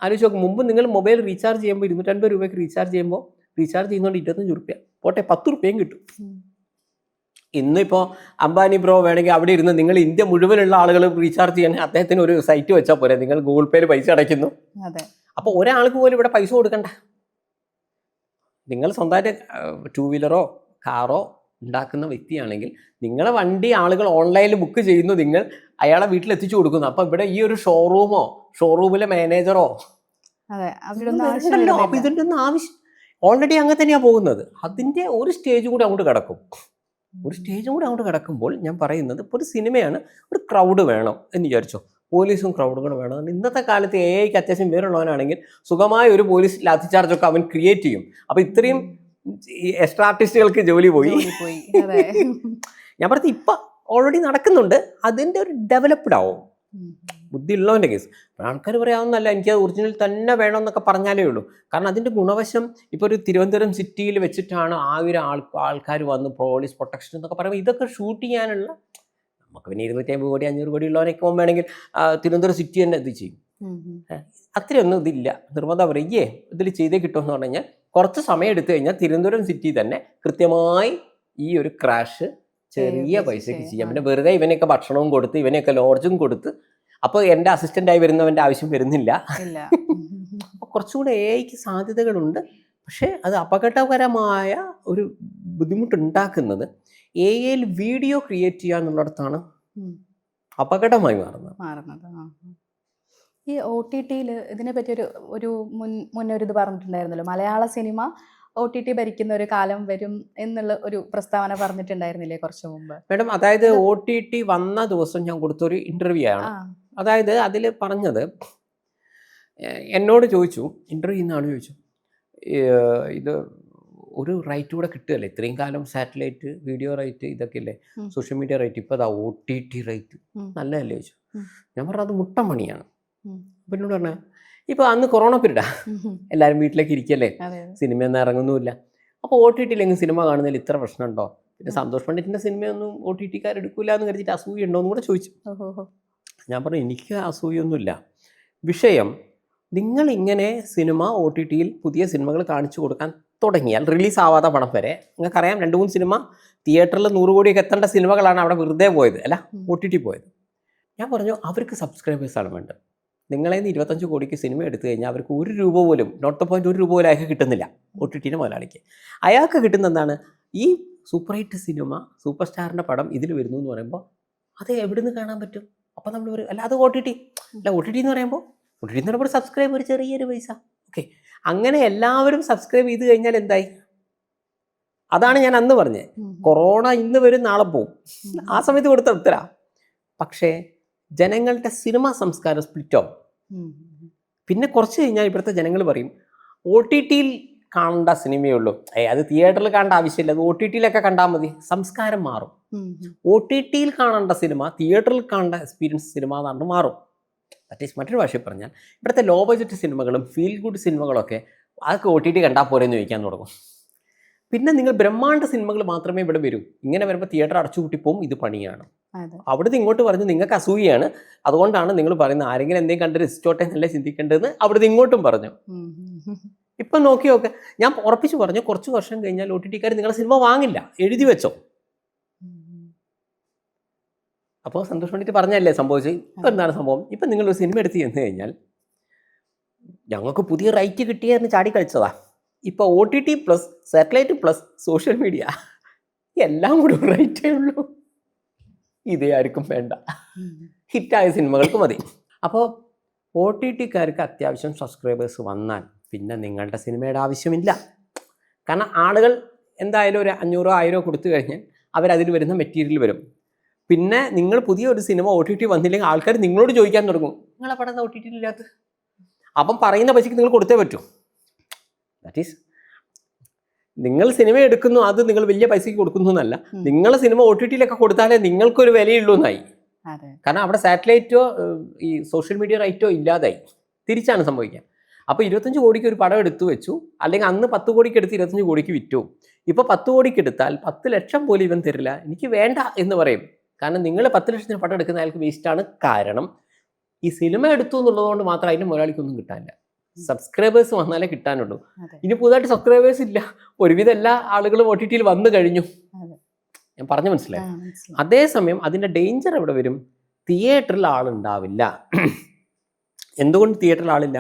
ആലോചിച്ച് നോക്കും, മുമ്പ് നിങ്ങൾ മൊബൈൽ റീചാർജ് ചെയ്യുമ്പോൾ 250 രൂപയ്ക്ക് റീചാർജ് ചെയ്യുമ്പോൾ റീചാർജ് ചെയ്യുന്നതുകൊണ്ട് 25 രൂപ പോട്ടെ 10 രൂപയും കിട്ടും. ഇന്നിപ്പോൾ അംബാനി ബ്രോ വേണമെങ്കിൽ അവിടെ ഇരുന്ന് നിങ്ങൾ ഇന്ത്യ മുഴുവനുള്ള ആളുകൾ റീചാർജ് ചെയ്യണമെങ്കിൽ അദ്ദേഹത്തിന് ഒരു സൈറ്റ് വെച്ചാൽ പോരെ, നിങ്ങൾ ഗൂഗിൾ പേയിൽ പൈസ അടയ്ക്കുന്നു. അപ്പോൾ ഒരാൾക്ക് പോലും ഇവിടെ പൈസ കൊടുക്കണ്ട. നിങ്ങൾ സ്വന്തമായിട്ട് 2 വീലറോ കാറോ ഉണ്ടാക്കുന്ന വ്യക്തിയാണെങ്കിൽ നിങ്ങളെ വണ്ടി ആളുകൾ ഓൺലൈനിൽ ബുക്ക് ചെയ്യുന്നു, നിങ്ങൾ അയാളെ വീട്ടിൽ എത്തിച്ചു കൊടുക്കുന്നു. അപ്പം ഇവിടെ ഈ ഒരു ഷോറൂമിലെ മാനേജറോ അപ്പം ഇതിൻ്റെ ഒന്നും ആവശ്യം ഓൾറെഡി അങ്ങനെ തന്നെയാണ് പോകുന്നത്. അതിൻ്റെ ഒരു സ്റ്റേജ് കൂടി അങ്ങോട്ട് കിടക്കുമ്പോൾ ഞാൻ പറയുന്നത് ഇപ്പോൾ ഒരു സിനിമയാണ്, ഒരു ക്രൗഡ് വേണം എന്ന് വിചാരിച്ചോ, പോലീസും ക്രൗഡുകൾ വേണം. ഇന്നത്തെ കാലത്ത് AIക്ക് അത്യാവശ്യം പേരുള്ളവനാണെങ്കിൽ സുഖമായ ഒരു പോലീസ് ലാത്തി ചാർജൊക്കെ അവൻ ക്രിയേറ്റ് ചെയ്യും. അപ്പം ഇത്രയും എക്സ്ട്രാ ആർട്ടിസ്റ്റുകൾക്ക് ജോലി പോയി. ഞാൻ പറഞ്ഞത് ഇപ്പം ഓൾറെഡി നടക്കുന്നുണ്ട്, അതിൻ്റെ ഒരു ഡെവലപ്ഡ് ആവും ബുദ്ധി ഉള്ളവൻ്റെ കേസ്. ആൾക്കാർ പറയാവുന്നല്ല എനിക്ക് ഒറിജിനൽ തന്നെ വേണമെന്നൊക്കെ പറഞ്ഞാലേ ഉള്ളൂ. കാരണം അതിൻ്റെ ഗുണവശം ഇപ്പോൾ ഒരു തിരുവനന്തപുരം സിറ്റിയിൽ വെച്ചിട്ടാണ് 1000 ആൾക്കാർ വന്ന് പോലീസ് പ്രൊട്ടക്ഷൻ എന്നൊക്കെ പറയുമ്പോൾ ഇതൊക്കെ ഷൂട്ട് ചെയ്യാനുള്ള നമുക്ക് പിന്നെ 250 കോടി 500 കോടി ഉള്ളവരൊക്കെ വേണമെങ്കിൽ തിരുവനന്തപുരം സിറ്റി തന്നെ ഇത് ചെയ്യും. അത്രയൊന്നും ഇതില്ല. നിർബന്ധം പറയേ ഇതിൽ ചെയ്തേ കിട്ടുമെന്ന് പറഞ്ഞു കഴിഞ്ഞാൽ കുറച്ച് സമയം എടുത്തു കഴിഞ്ഞാൽ തിരുവനന്തപുരം സിറ്റി തന്നെ കൃത്യമായി ഈ ഒരു ക്രാഷ് ചെറിയ പൈസയ്ക്ക് ചെയ്യാം. പിന്നെ വെറുതെ ഇവനെയൊക്കെ ഭക്ഷണവും കൊടുത്ത് ഇവനെയൊക്കെ ലോഡ്ജും കൊടുത്ത് അപ്പോൾ എൻ്റെ അസിസ്റ്റൻ്റായി വരുന്നവൻ്റെ ആവശ്യം വരുന്നില്ല. അപ്പോൾ കുറച്ചുകൂടെ AIക്ക് സാധ്യതകളുണ്ട്. പക്ഷേ അത് അപകടകരമായ ഒരു ബുദ്ധിമുട്ടുണ്ടാക്കുന്നത് AIയിൽ വീഡിയോ ക്രിയേറ്റ് ചെയ്യുക എന്നുള്ളിടത്താണ് അപകടമായി മാറുന്നത്. ഈ OTTയിൽ ഇതിനെപ്പറ്റി ഒരു മുന്നൊരിത് പറഞ്ഞിട്ടുണ്ടായിരുന്നല്ലോ, മലയാള സിനിമ OTT ഭരിക്കുന്ന ഒരു കാലം വരും എന്നുള്ള ഒരു പ്രസ്താവന പറഞ്ഞിട്ടുണ്ടായിരുന്നില്ലേ കുറച്ച് മുമ്പ് മാഡം? അതായത് OTT വന്ന ദിവസം ഞാൻ കൊടുത്തൊരു ഇൻ്റർവ്യൂ ആണ്. അതായത് അതിൽ പറഞ്ഞത്, എന്നോട് ചോദിച്ചു, ഇൻ്റർവ്യൂ ചെയ്യുന്ന ആൾ ചോദിച്ചു, ഇത് ഒരു റൈറ്റ് കൂടെ കിട്ടുകയല്ലേ, ഇത്രയും കാലം സാറ്റലൈറ്റ് വീഡിയോ റൈറ്റ് ഇതൊക്കെ അല്ലേ, സോഷ്യൽ മീഡിയ റൈറ്റ്, ഇപ്പോൾ അതാ OTT റൈറ്റ് നല്ലതല്ലേ ചോദിച്ചു. ഞാൻ പറഞ്ഞത് അത് മുട്ടമണിയാണ്. അപ്പം എന്നോട് പറഞ്ഞ ഇപ്പോൾ അന്ന് കൊറോണ പീരീഡാ, എല്ലാവരും വീട്ടിലേക്ക് ഇരിക്കല്ലേ, സിനിമയൊന്നും ഇറങ്ങുന്നുമില്ല. അപ്പോൾ OTTയിലെങ്കിലും സിനിമ കാണുന്നതിൽ ഇത്ര പ്രശ്നമുണ്ടോ? പിന്നെ സന്തോഷ് പണ്ഡിറ്റിൻ്റെ സിനിമയൊന്നും OTTക്കാർ എടുക്കില്ല എന്ന് കരുതിയിട്ട് അസൂയ ഉണ്ടോ എന്ന് കൂടെ ചോദിച്ചു. ഞാൻ പറഞ്ഞു എനിക്ക് അസൂയൊന്നുമില്ല. വിഷയം നിങ്ങളിങ്ങനെ സിനിമ OTTയിൽ പുതിയ സിനിമകൾ കാണിച്ചു കൊടുക്കാൻ തുടങ്ങിയാൽ റിലീസ് ആവാത്ത പണം വരെ നിങ്ങൾക്കറിയാം, 2-3 സിനിമ തിയേറ്ററിൽ 100 കോടിയൊക്കെ എത്തേണ്ട സിനിമകളാണ് അവിടെ വെറുതെ പോയത്, അല്ല OTT പോയത്. ഞാൻ പറഞ്ഞു അവർക്ക് സബ്സ്ക്രൈബേഴ്സാണ് വേണ്ടത്. നിങ്ങളെ 25 കോടിക്ക് സിനിമ എടുത്തു കഴിഞ്ഞാൽ അവർക്ക് 1 രൂപ പോലും, നോട്ട് ദ പോയിന്റ്, 1 രൂപ പോലും അയാൾക്ക് കിട്ടുന്നില്ല. OTTയുടെ മുതലാളിക്ക് അയാൾക്ക് കിട്ടുന്ന എന്താണ്? ഈ സൂപ്പർ ഹിറ്റ് സിനിമ, സൂപ്പർ സ്റ്റാറിൻ്റെ പടം ഇതിൽ വരുന്നു എന്ന് പറയുമ്പോൾ അത് എവിടെ നിന്ന് കാണാൻ പറ്റും? അപ്പോൾ നമ്മൾ പറയും അല്ല അത് OTT അല്ല. OTT എന്ന് പറയുമ്പോൾ സബ്സ്ക്രൈബ് ഒരു ചെറിയൊരു പൈസ. ഓക്കെ, അങ്ങനെ എല്ലാവരും സബ്സ്ക്രൈബ് ചെയ്ത് കഴിഞ്ഞാൽ എന്തായി? അതാണ് ഞാൻ അന്ന് പറഞ്ഞത്. കൊറോണ ഇന്ന് വരും നാളെ പോവും, ആ സമയത്ത് കൊടുത്ത ഉത്തരാ. പക്ഷേ ജനങ്ങളുടെ സിനിമ സംസ്കാരം സ്പ്ലിറ്റാവും. പിന്നെ കുറച്ച് കഴിഞ്ഞാൽ ഇവിടുത്തെ ജനങ്ങൾ പറയും OTT-യിൽ കാണേണ്ട സിനിമയേ ഉള്ളൂ. അത് തിയേറ്ററിൽ കാണേണ്ട ആവശ്യമില്ല, അത് OTT-യിലൊക്കെ കണ്ടാൽ മതി. സംസ്കാരം മാറും. OTT-യിൽ കാണേണ്ട സിനിമ തിയേറ്ററിൽ കാണേണ്ട എക്സ്പീരിയൻസ് സിനിമ എന്നാണ്ട് മാറും. ദാറ്റ് ഈസ് മറ്റൊരു ഭാഷയിൽ പറഞ്ഞാൽ ഇവിടുത്തെ ലോ ബഡ്ജറ്റ് സിനിമകളും ഫീൽ ഗുഡ് സിനിമകളൊക്കെ അതൊക്കെ OTT കണ്ടാൽ പോരെന്ന് ചോദിക്കാൻ തുടങ്ങും. പിന്നെ നിങ്ങൾ ബ്രഹ്മാണ്ഡ സിനിമകൾ മാത്രമേ ഇവിടെ വരൂ. ഇങ്ങനെ വരുമ്പോൾ തിയേറ്റർ അടച്ചുപൂട്ടി പോകും. ഇത് പണിയാണ്. അവിടുന്ന് ഇങ്ങോട്ട് പറഞ്ഞ് നിങ്ങൾക്ക് അസൂയാണ്, അതുകൊണ്ടാണ് നിങ്ങൾ പറയുന്നത് ആരെങ്കിലും എന്തെങ്കിലും കണ്ട് രസിച്ചോട്ടെ എന്നല്ലേ ചിന്തിക്കേണ്ടതെന്ന് അവിടുന്ന് ഇങ്ങോട്ടും പറഞ്ഞു. ഇപ്പം നോക്കി നോക്ക്, ഞാൻ ഉറപ്പിച്ച് പറഞ്ഞു കുറച്ച് വർഷം കഴിഞ്ഞാൽ OTT-ക്കാർ നിങ്ങളുടെ സിനിമ വാങ്ങില്ല, എഴുതി വെച്ചോ. അപ്പോൾ സന്തോഷം വേണ്ടിയിട്ട് പറഞ്ഞല്ലേ സംഭവിച്ചത്. ഇപ്പം എന്താണ് സംഭവം? ഇപ്പം നിങ്ങളൊരു സിനിമ എടുത്ത് ചെന്ന് കഴിഞ്ഞാൽ ഞങ്ങൾക്ക് പുതിയ റൈറ്റ് കിട്ടിയെന്ന് ചാടി കളിച്ചതാ. ഇപ്പോൾ OTT plus satellite plus social media എല്ലാം കൂടി റൈറ്റേ ഉള്ളൂ. ഇതേ ആർക്കും വേണ്ട, ഹിറ്റായ സിനിമകൾക്ക് മതി. അപ്പോൾ OTT-ക്കാർക്ക് അത്യാവശ്യം സബ്സ്ക്രൈബേഴ്സ് വന്നാൽ പിന്നെ നിങ്ങളുടെ സിനിമയുടെ ആവശ്യമില്ല. കാരണം ആളുകൾ എന്തായാലും ഒരു 500-1000 കൊടുത്തു കഴിഞ്ഞാൽ അവരതിൽ വരുന്ന മെറ്റീരിയൽ വരും. പിന്നെ നിങ്ങൾ പുതിയ ഒരു സിനിമ OTT വന്നില്ലെങ്കിൽ ആൾക്കാർ നിങ്ങളോട് ചോദിക്കാൻ തുടങ്ങും, നിങ്ങളെ പടം OTT ഇല്ലാത്ത. അപ്പം പറയുന്ന പൈസക്ക് നിങ്ങൾ കൊടുത്തേ പറ്റൂ. ദാറ്റ് ഈസ്, നിങ്ങൾ സിനിമ എടുക്കുന്നു, അത് നിങ്ങൾ വലിയ പൈസയ്ക്ക് കൊടുക്കുന്നു എന്നല്ല, നിങ്ങളെ സിനിമ OTT-യിലൊക്കെ കൊടുത്താലേ നിങ്ങൾക്കൊരു വിലയുള്ളൂ എന്നായി. കാരണം അവിടെ സാറ്റലൈറ്റോ ഈ സോഷ്യൽ മീഡിയ റൈറ്റോ ഇല്ലാതായി. തിരിച്ചാണ് സംഭവിക്കുക. അപ്പോൾ 25 കോടിക്ക് ഒരു പടം എടുത്തു വെച്ചു, അല്ലെങ്കിൽ അന്ന് 10 കോടിക്ക് എടുത്ത് 25 കോടിക്ക് വിറ്റു. ഇപ്പോൾ 10 കോടിക്ക് എടുത്താൽ 10 ലക്ഷം പോലും ഇവൻ തരില്ല, എനിക്ക് വേണ്ട എന്ന് പറയും. കാരണം നിങ്ങൾ 10 ലക്ഷത്തിന് പടം എടുക്കുന്ന അയാൾക്ക് വേസ്റ്റാണ്. കാരണം ഈ സിനിമ എടുത്തു എന്നുള്ളതുകൊണ്ട് മാത്രം അതിന് മുതലാളിക്കൊന്നും കിട്ടാനില്ല. സബ്സ്ക്രൈബേഴ്സ് വന്നാലേ കിട്ടാനുള്ളൂ. ഇനി പുതുതായിട്ട് സബ്സ്ക്രൈബേഴ്സ് ഇല്ല, ഒരുവിധം എല്ലാ ആളുകളും OTT-യിൽ വന്നു കഴിഞ്ഞു. ഞാൻ പറഞ്ഞു മനസ്സിലായി. അതേസമയം അതിൻ്റെ ഡേഞ്ചർ എവിടെ വരും? തിയേറ്ററിൽ ആളുണ്ടാവില്ല. എന്തുകൊണ്ട് തിയേറ്ററിൽ ആളില്ല?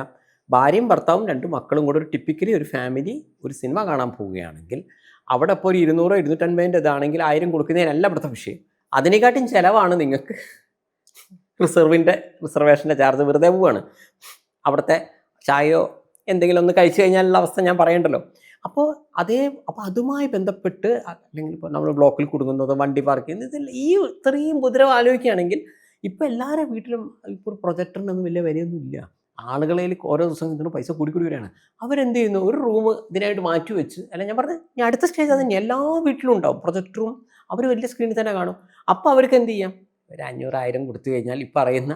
ഭാര്യയും ഭർത്താവും 2 മക്കളും കൂടെ ഒരു ടിപ്പിക്കലി ഒരു ഫാമിലി ഒരു സിനിമ കാണാൻ പോവുകയാണെങ്കിൽ അവിടെ ഇപ്പോൾ ഒരു 200-250 ഇതാണെങ്കിൽ 1000 കൊടുക്കുന്നതിനല്ല ഇവിടുത്തെ വിഷയം. അതിനെക്കാട്ടും ചിലവാണ് നിങ്ങൾക്ക്. റിസർവേഷൻ്റെ ചാർജ് വെറുതെ പോവുകയാണ്. അവിടുത്തെ ചായയോ എന്തെങ്കിലും ഒന്ന് കഴിച്ചു കഴിഞ്ഞാലുള്ള അവസ്ഥ ഞാൻ പറയണ്ടല്ലോ. അപ്പോൾ അതുമായി ബന്ധപ്പെട്ട് അല്ലെങ്കിൽ ഇപ്പോൾ നമ്മൾ ബ്ലോക്കിൽ കൊടുക്കുന്നത്, വണ്ടി പാർക്ക് ചെയ്യുന്നത്, ഇതിൽ ഈ ഇത്രയും ഉപദ്രവം ആലോചിക്കുകയാണെങ്കിൽ ഇപ്പോൾ എല്ലാവരുടെ വീട്ടിലും ഇപ്പോൾ പ്രൊജക്ടറിനൊന്നും വലിയ വിലയൊന്നും ഇല്ല. ആളുകളിൽ ഓരോ ദിവസം ഇതിന് പൈസ കൂടി വരികയാണ്. അവരെന്ത് ചെയ്യുന്നു? ഒരു റൂം ഇതിനായിട്ട് മാറ്റി വെച്ച്, അല്ല ഞാൻ പറഞ്ഞത് ഞാൻ അടുത്ത സ്റ്റേജ് അത് തന്നെ, എല്ലാ വീട്ടിലും ഉണ്ടാവും പ്രൊജക്ടറും. അവർ വലിയ സ്ക്രീനിൽ തന്നെ കാണും. അപ്പോൾ അവർക്ക് എന്ത് ചെയ്യാം? ഒരു 500-1000 കൊടുത്തു കഴിഞ്ഞാൽ ഈ പറയുന്ന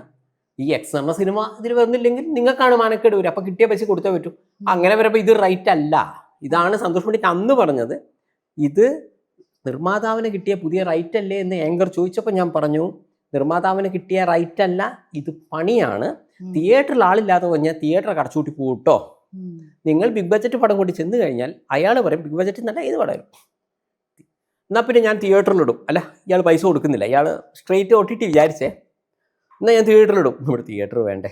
ഈ എക്സ് എന്ന സിനിമ ഇതിൽ വന്നില്ലെങ്കിൽ നിങ്ങൾക്കാണ് മാനക്കേട് വരും. അപ്പോൾ കിട്ടിയ പൈസ കൊടുത്തേ പറ്റൂ. അങ്ങനെ വരുമ്പോൾ ഇത് റൈറ്റ് അല്ല. ഇതാണ് സന്തോഷ് പണ്ഡിറ്റ് അന്ന് പറഞ്ഞത്. ഇത് നിർമ്മാതാവിന് കിട്ടിയ പുതിയ റൈറ്റ് അല്ലേ എന്ന് ആങ്കർ ചോദിച്ചപ്പോൾ ഞാൻ പറഞ്ഞു, നിർമ്മാതാവിന് കിട്ടിയ റൈറ്റ് അല്ല, ഇത് പണിയാണ്. തിയേറ്ററിൽ ആളില്ലാതെ കഴിഞ്ഞാൽ തിയേറ്റർ കടച്ചുകൂട്ടി പോട്ടോ. നിങ്ങൾ ബിഗ് ബഡ്ജറ്റ് പടം കൊണ്ട് ചെന്ന് കഴിഞ്ഞാൽ അയാൾ പറയും ബിഗ് ബഡ്ജറ്റ് എന്നല്ല ഏത് പടം, എന്നാൽ പിന്നെ ഞാൻ തിയേറ്ററിലിടും. അല്ല, ഇയാൾ പൈസ കൊടുക്കുന്നില്ല, ഇയാൾ സ്ട്രെയിറ്റ് OTT വിചാരിച്ചേ, എന്നാൽ ഞാൻ തിയേറ്ററിലിടും. ഇവിടെ തിയേറ്റർ വേണ്ടേ?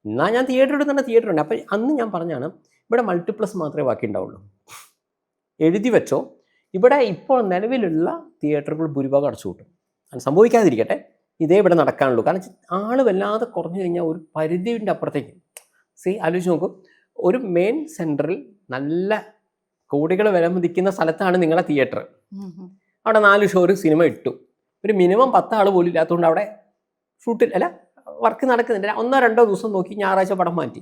എന്നാൽ ഞാൻ തിയേറ്റർ ഇടുന്ന തിയേറ്റർ ഉണ്ട്. അപ്പം അന്ന് ഞാൻ പറഞ്ഞാണ് ഇവിടെ മൾട്ടിപ്ലസ് മാത്രമേ ബാക്കി ഉണ്ടാവുള്ളൂ. എഴുതി വെച്ചോ, ഇവിടെ ഇപ്പോൾ നിലവിലുള്ള തിയേറ്ററുകൾ ഭൂരിഭാഗം അടച്ചു കൂട്ടും. അത് സംഭവിക്കാതിരിക്കട്ടെ, ഇതേ ഇവിടെ നടക്കാനുള്ളൂ. കാരണം ആൾ വല്ലാതെ കുറഞ്ഞു കഴിഞ്ഞാൽ ഒരു പരിധിയുടെ അപ്പുറത്തേക്ക് ആലോചിച്ച് നോക്കും. ഒരു മെയിൻ സെൻറ്ററിൽ നല്ല കോടികൾ വില മതിക്കുന്ന സ്ഥലത്താണ് നിങ്ങളുടെ തിയേറ്റർ. അവിടെ 4 ഷോ ഒരു സിനിമ ഇട്ടു. ഒരു മിനിമം 10 ആൾ പോലും ഇല്ലാത്തതുകൊണ്ട് അവിടെ ഷൂട്ടിൽ വർക്ക് നടക്കുന്നില്ല. 1-2 ദിവസം നോക്കി ഞായറാഴ്ച പടം മാറ്റി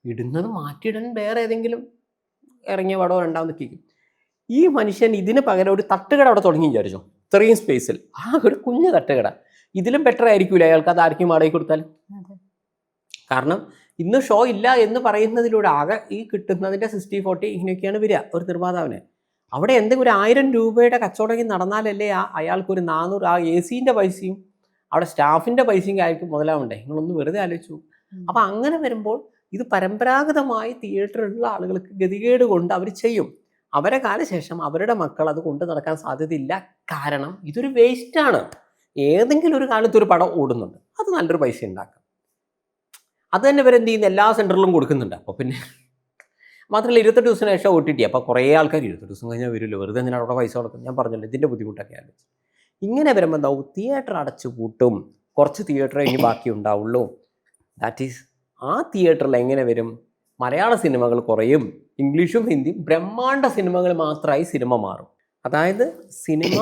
ഇടുന്നത്, മാറ്റിയിടാൻ വേറെ ഏതെങ്കിലും ഇറങ്ങിയ പടമോ രണ്ടാമത് കേൾക്കും. ഈ മനുഷ്യൻ ഇതിന് പകരം ഒരു തട്ടുകട അവിടെ തുടങ്ങി വിചാരിച്ചോ, ഇത്രയും സ്പേസിൽ ഒരു കുഞ്ഞു തട്ടുകട. ഇതിലും ബെറ്റർ ആയിരിക്കില്ല അയാൾക്ക് അത് ആർക്കും വാടകയ്ക്ക് കൊടുത്താൽ. കാരണം ഇന്ന് ഷോ ഇല്ല എന്ന് പറയുന്നതിലൂടെ ആകെ ഈ കിട്ടുന്നതിൻ്റെ 60-40 ഇങ്ങനെയൊക്കെയാണ് വരിക ഒരു നിർമ്മാതാവിന്. അവിടെ എന്തെങ്കിലും ഒരു 1000 രൂപയുടെ കച്ചവടം നടന്നാലല്ലേ അയാൾക്കൊരു 400 ആ AC-ൻ്റെ പൈസയും അവിടെ സ്റ്റാഫിൻ്റെ പൈസയും ആയിരിക്കും മുതലാവണ്ടേ. നിങ്ങളൊന്ന് വെറുതെ ആലോചിച്ചു. അപ്പം അങ്ങനെ വരുമ്പോൾ ഇത് പരമ്പരാഗതമായി തിയേറ്ററിലുള്ള ആളുകൾക്ക് ഗതികേട് കൊണ്ട് അവർ ചെയ്യും. അവരെ കാലശേഷം അവരുടെ മക്കൾ അത് കൊണ്ട് നടക്കാൻ സാധ്യതയില്ല. കാരണം ഇതൊരു വേസ്റ്റാണ്. ഏതെങ്കിലും ഒരു കാലത്ത് ഒരു പടം ഓടുന്നുണ്ട്, അത് നല്ലൊരു പൈസ ഉണ്ടാക്കാം. അത് തന്നെ ഇവരെന്ത് ചെയ്യുന്ന എല്ലാ സെൻറ്ററിലും കൊടുക്കുന്നുണ്ട്. അപ്പോൾ പിന്നെ മാത്രമല്ല 28 ദിവസത്തിന് ശേഷം OTT. അപ്പോൾ കുറേ ആൾക്കാർ 28 ദിവസം കഴിഞ്ഞാൽ വരുമല്ലോ, വെറുതെ എന്തിനാണ് അവിടെ പൈസ കൊടുക്കുന്നത്? ഞാൻ പറഞ്ഞല്ലോ ഇതിൻ്റെ ബുദ്ധിമുട്ടൊക്കെ ആലോചിച്ച്. ഇങ്ങനെ വരുമ്പോൾ എന്താവും? തിയേറ്റർ അടച്ചു പൂട്ടും. കുറച്ച് തിയേറ്ററേ ഇനി ബാക്കി ഉണ്ടാവുള്ളൂ. ദാറ്റ് ഈസ്, ആ തിയേറ്ററിൽ എങ്ങനെ വരും? മലയാള സിനിമകൾ കുറയും, ഇംഗ്ലീഷും ഹിന്ദിയും ബ്രഹ്മാണ്ഡ സിനിമകൾ മാത്രമായി സിനിമ മാറും. അതായത് സിനിമ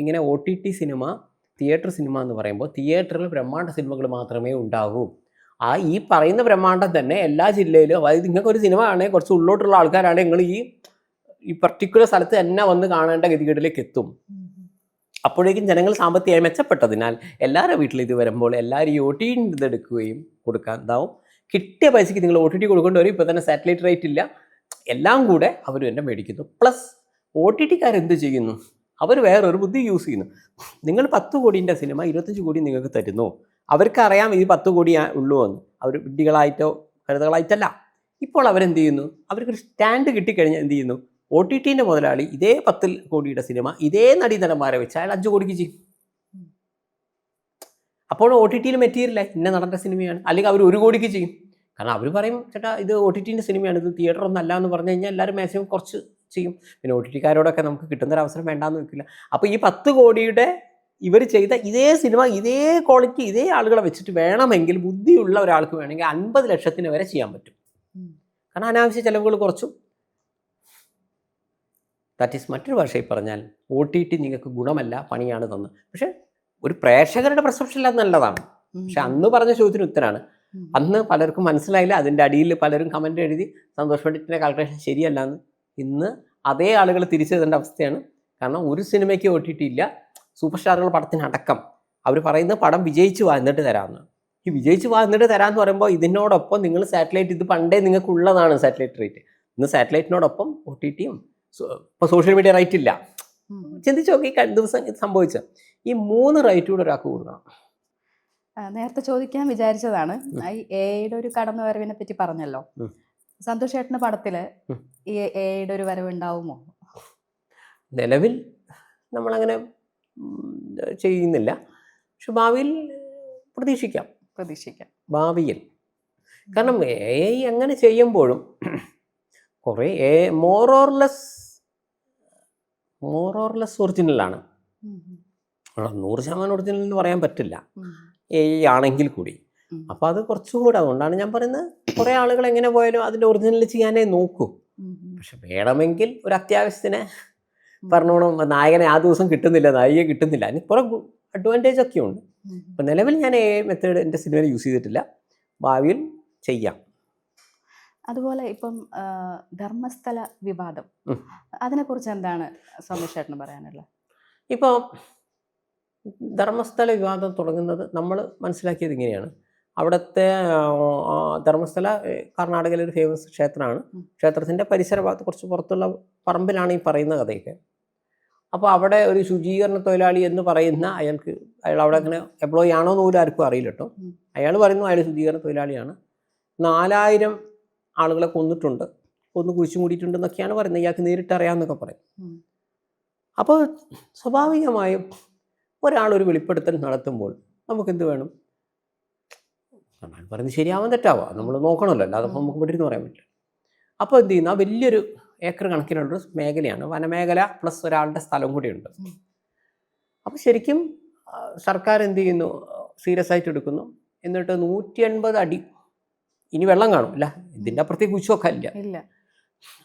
ഇങ്ങനെ OTT സിനിമ, തിയേറ്റർ സിനിമ എന്ന് പറയുമ്പോൾ തിയേറ്ററിൽ ബ്രഹ്മാണ്ഡ സിനിമകൾ മാത്രമേ ഉണ്ടാകൂ. ഈ പറയുന്ന ബ്രഹ്മാണ്ടം തന്നെ എല്ലാ ജില്ലയിലും, അതായത് നിങ്ങൾക്ക് ഒരു സിനിമ ആണെങ്കിൽ കുറച്ച് ഉള്ളോട്ടുള്ള ആൾക്കാരാണെങ്കിൽ നിങ്ങൾ ഈ പർട്ടിക്കുലർ സ്ഥലത്ത് തന്നെ വന്ന് കാണേണ്ട ഗതികേടിലേക്ക് എത്തും. അപ്പോഴേക്കും ജനങ്ങൾ സാമ്പത്തികമായി മെച്ചപ്പെട്ടതിനാൽ എല്ലാവരുടെ വീട്ടിൽ ഇത് വരുമ്പോൾ എല്ലാവരും ഈ OTT ഇതെടുക്കുകയും കൊടുക്കാൻ ഇതാവും. കിട്ടിയ പൈസയ്ക്ക് നിങ്ങൾ OTT കൊടുക്കേണ്ടി വരും. ഇപ്പോൾ തന്നെ സാറ്റലൈറ്റ് റേറ്റ് ഇല്ല, എല്ലാം കൂടെ അവർ തന്നെ മേടിക്കുന്നു. പ്ലസ് OTTക്കാരെന്ത് ചെയ്യുന്നു, അവർ വേറൊരു ബുദ്ധി യൂസ് ചെയ്യുന്നു. നിങ്ങൾ 10 കോടിൻ്റെ സിനിമ 25 കോടി നിങ്ങൾക്ക് തരുന്നു. അവർക്കറിയാം ഈ 10 കോടി ഉള്ളൂ എന്ന്. അവർ വിഡ്ഢികളായിട്ടോ കരുതകളായിട്ടല്ല. ഇപ്പോൾ അവരെന്ത് ചെയ്യുന്നു, അവർക്കൊരു സ്റ്റാൻഡ് കിട്ടിക്കഴിഞ്ഞാൽ എന്ത് ചെയ്യുന്നു, OTTൻ്റെ മുതലാളി ഇതേ 10 കോടിയുടെ സിനിമ ഇതേ നടീനടന്മാരെ വെച്ച് അയാൾ 5 കോടിക്ക് ചെയ്യും. അപ്പോൾ OTTയിൽ മെറ്റീരിയലായി ഇന്ന നടൻ്റെ സിനിമയാണ്. അല്ലെങ്കിൽ അവർ 1 കോടിക്ക് ചെയ്യും. കാരണം അവർ പറയും ചേട്ടാ ഇത് OTTൻ്റെ സിനിമയാണ്, ഇത് തിയേറ്റർ ഒന്നും അല്ല എന്ന് പറഞ്ഞു കഴിഞ്ഞാൽ എല്ലാവരും മാക്സിമം കുറച്ച് ചെയ്യും. പിന്നെ OTTക്കാരോടൊക്കെ നമുക്ക് കിട്ടുന്നൊരവസരം വേണ്ടാന്ന് വെക്കില്ല. അപ്പോൾ ഈ 10 കോടിയുടെ ഇവർ ചെയ്ത ഇതേ സിനിമ ഇതേ ക്വാളിറ്റി ഇതേ ആളുകളെ വെച്ചിട്ട് വേണമെങ്കിൽ ബുദ്ധിയുള്ള ഒരാൾക്ക് വേണമെങ്കിൽ 50 ലക്ഷത്തിന് വരെ ചെയ്യാൻ പറ്റും. കാരണം അനാവശ്യ ചിലവുകൾ കുറച്ചു. ദാറ്റ് ഈസ് മറ്റൊരു ഭാഷയിൽ പറഞ്ഞാൽ OTT നിങ്ങൾക്ക് ഗുണമല്ല, പണിയാണ് തന്നത്. പക്ഷെ ഒരു പ്രേക്ഷകരുടെ പെർസെപ്ഷനിൽ അത് നല്ലതാണ്. പക്ഷെ അന്ന് പറഞ്ഞ ചോദ്യത്തിന് ഉത്തരമാണ്. അന്ന് പലർക്കും മനസ്സിലായില്ല. അതിൻ്റെ അടിയിൽ പലരും കമൻറ്റ് എഴുതി സന്തോഷ് പണ്ഡിറ്റിൻ്റെ കാൽക്കുലേഷൻ ശരിയല്ല എന്ന്. ഇന്ന് അതേ ആളുകൾ തിരിച്ചെഴുതേണ്ട അവസ്ഥയാണ്. കാരണം ഒരു സിനിമയ്ക്ക് OTT ഇല്ല. സൂപ്പർ സ്റ്റാറുകൾ പടത്തിനടക്കം അവർ പറയുന്നത് പടം വിജയിച്ച് വാ എന്നിട്ട് തരാമെന്ന്. ഈ വിജയിച്ച് വാ എന്നിട്ട് തരാമെന്ന് പറയുമ്പോൾ ഇതിനോടൊപ്പം നിങ്ങൾ സാറ്റലൈറ്റ്, ഇത് പണ്ടേ നിങ്ങൾക്ക് ഉള്ളതാണ് സാറ്റലൈറ്റ് റേറ്റ്. ഇന്ന് സാറ്റലൈറ്റിനോടൊപ്പം OTTയും ഇപ്പോൾ സോഷ്യൽ മീഡിയ റൈറ്റ് ഇല്ല. ചിന്തിച്ച് നോക്കി കഴിഞ്ഞ ദിവസം ഇത് സംഭവിച്ചത്. ഈ 3 റൈറ്റ് കൂടെ ഒരാൾക്ക് കൊടുക്കണം. നേരത്തെ ചോദിക്കാൻ വിചാരിച്ചതാണ്. ഈ എയുടെ ഒരു കടന്നു വരവിനെ പറ്റി പറഞ്ഞല്ലോ. സന്തോഷ് ചേട്ടൻ്റെ പടത്തില് ഈ എയുടെ ഒരു വരവ് ഉണ്ടാവുമോ? നിലവിൽ നമ്മളങ്ങനെ ചെയ്യുന്നില്ല. പക്ഷെ ഭാവിയിൽ പ്രതീക്ഷിക്കാം. ഭാവിയിൽ. കാരണം AI അങ്ങനെ ചെയ്യുമ്പോഴും കുറേ മോർ ഓർ ലെസ് ഒറിജിനലാണ്. 100% ഒറിജിനൽ എന്ന് പറയാൻ പറ്റില്ല AI ആണെങ്കിൽ കൂടി. അപ്പോൾ അത് കുറച്ചും കൂടെ, അതുകൊണ്ടാണ് ഞാൻ പറയുന്നത് കുറേ ആളുകൾ എങ്ങനെ പോയാലും അതിൻ്റെ ഒറിജിനൽ ചെയ്യാനേ നോക്കൂ. പക്ഷെ വേണമെങ്കിൽ ഒരു അത്യാവശ്യത്തിന് പറഞ്ഞോണം നായകനെ ആ ദിവസം കിട്ടുന്നില്ല, നായികയെ കിട്ടുന്നില്ല, അതിന് കുറേ അഡ്വാൻറ്റേജ് ഒക്കെ ഉണ്ട്. അപ്പം നിലവിൽ ഞാൻ AI മെത്തേഡ് എൻ്റെ സിനിമയിൽ യൂസ് ചെയ്തിട്ടില്ല. ഭാവിയിൽ ചെയ്യാം. അതുപോലെ ഇപ്പം ധർമ്മസ്ഥല വിവാദം, അതിനെക്കുറിച്ച് എന്താണ് സന്തോഷ് ചേട്ടന് പറയാനുള്ളത്? ഇപ്പോൾ ധർമ്മസ്ഥല വിവാദം തുടങ്ങുന്നത് നമ്മൾ മനസ്സിലാക്കിയത് ഇങ്ങനെയാണ്. അവിടുത്തെ ധർമ്മസ്ഥല കർണാടകയിലെ ഒരു ഫേമസ് ക്ഷേത്രമാണ്. ക്ഷേത്രത്തിൻ്റെ പരിസര ഭാഗത്ത് കുറച്ച് പുറത്തുള്ള പറമ്പിലാണ് ഈ പറയുന്ന കഥയൊക്കെ. അപ്പോൾ അവിടെ ഒരു ശുചീകരണ തൊഴിലാളി എന്ന് പറയുന്ന അയാൾ അവിടെ അങ്ങനെ എംപ്ലോയി ആണോ എന്ന് പോലും ആർക്കും അറിയില്ല കേട്ടോ. അയാൾ പറയുന്നു അയാൾ ശുചീകരണ തൊഴിലാളിയാണ്, 4000 ആളുകളെ കൊന്നിട്ടുണ്ട്, കുഴിച്ചു മൂടിയിട്ടുണ്ടെന്നൊക്കെയാണ് പറയുന്നത്. ഇയാൾക്ക് നേരിട്ട് അറിയാമെന്നൊക്കെ പറയും. അപ്പോൾ സ്വാഭാവികമായും ഒരാളൊരു വെളിപ്പെടുത്തൽ നടത്തുമ്പോൾ നമുക്കെന്ത് വേണം? നമ്മൾ പറയുന്നത് ശരിയാവാൻ തെറ്റാവാം, നമ്മൾ നോക്കണമല്ലോ, അല്ലാതെ നമുക്ക് പെട്ടിരുന്ന് പറയാൻ പറ്റില്ല. അപ്പോൾ എന്ത് ചെയ്യുന്നു, ആ വലിയൊരു ഏക്കർ കണക്കിനുള്ളൊരു മേഖലയാണ്, വനമേഖല പ്ലസ് ഒരാളുടെ സ്ഥലം കൂടിയുണ്ട്. അപ്പോൾ ശരിക്കും സർക്കാർ എന്ത് ചെയ്യുന്നു, സീരിയസ് ആയിട്ട് എടുക്കുന്നു. എന്നിട്ട് 180 അടി, ഇനി വെള്ളം കാണും അല്ല, ഇതിൻ്റെ അപ്പുറത്തേക്ക് കുഴിച്ചൊക്കെ ഇല്ല.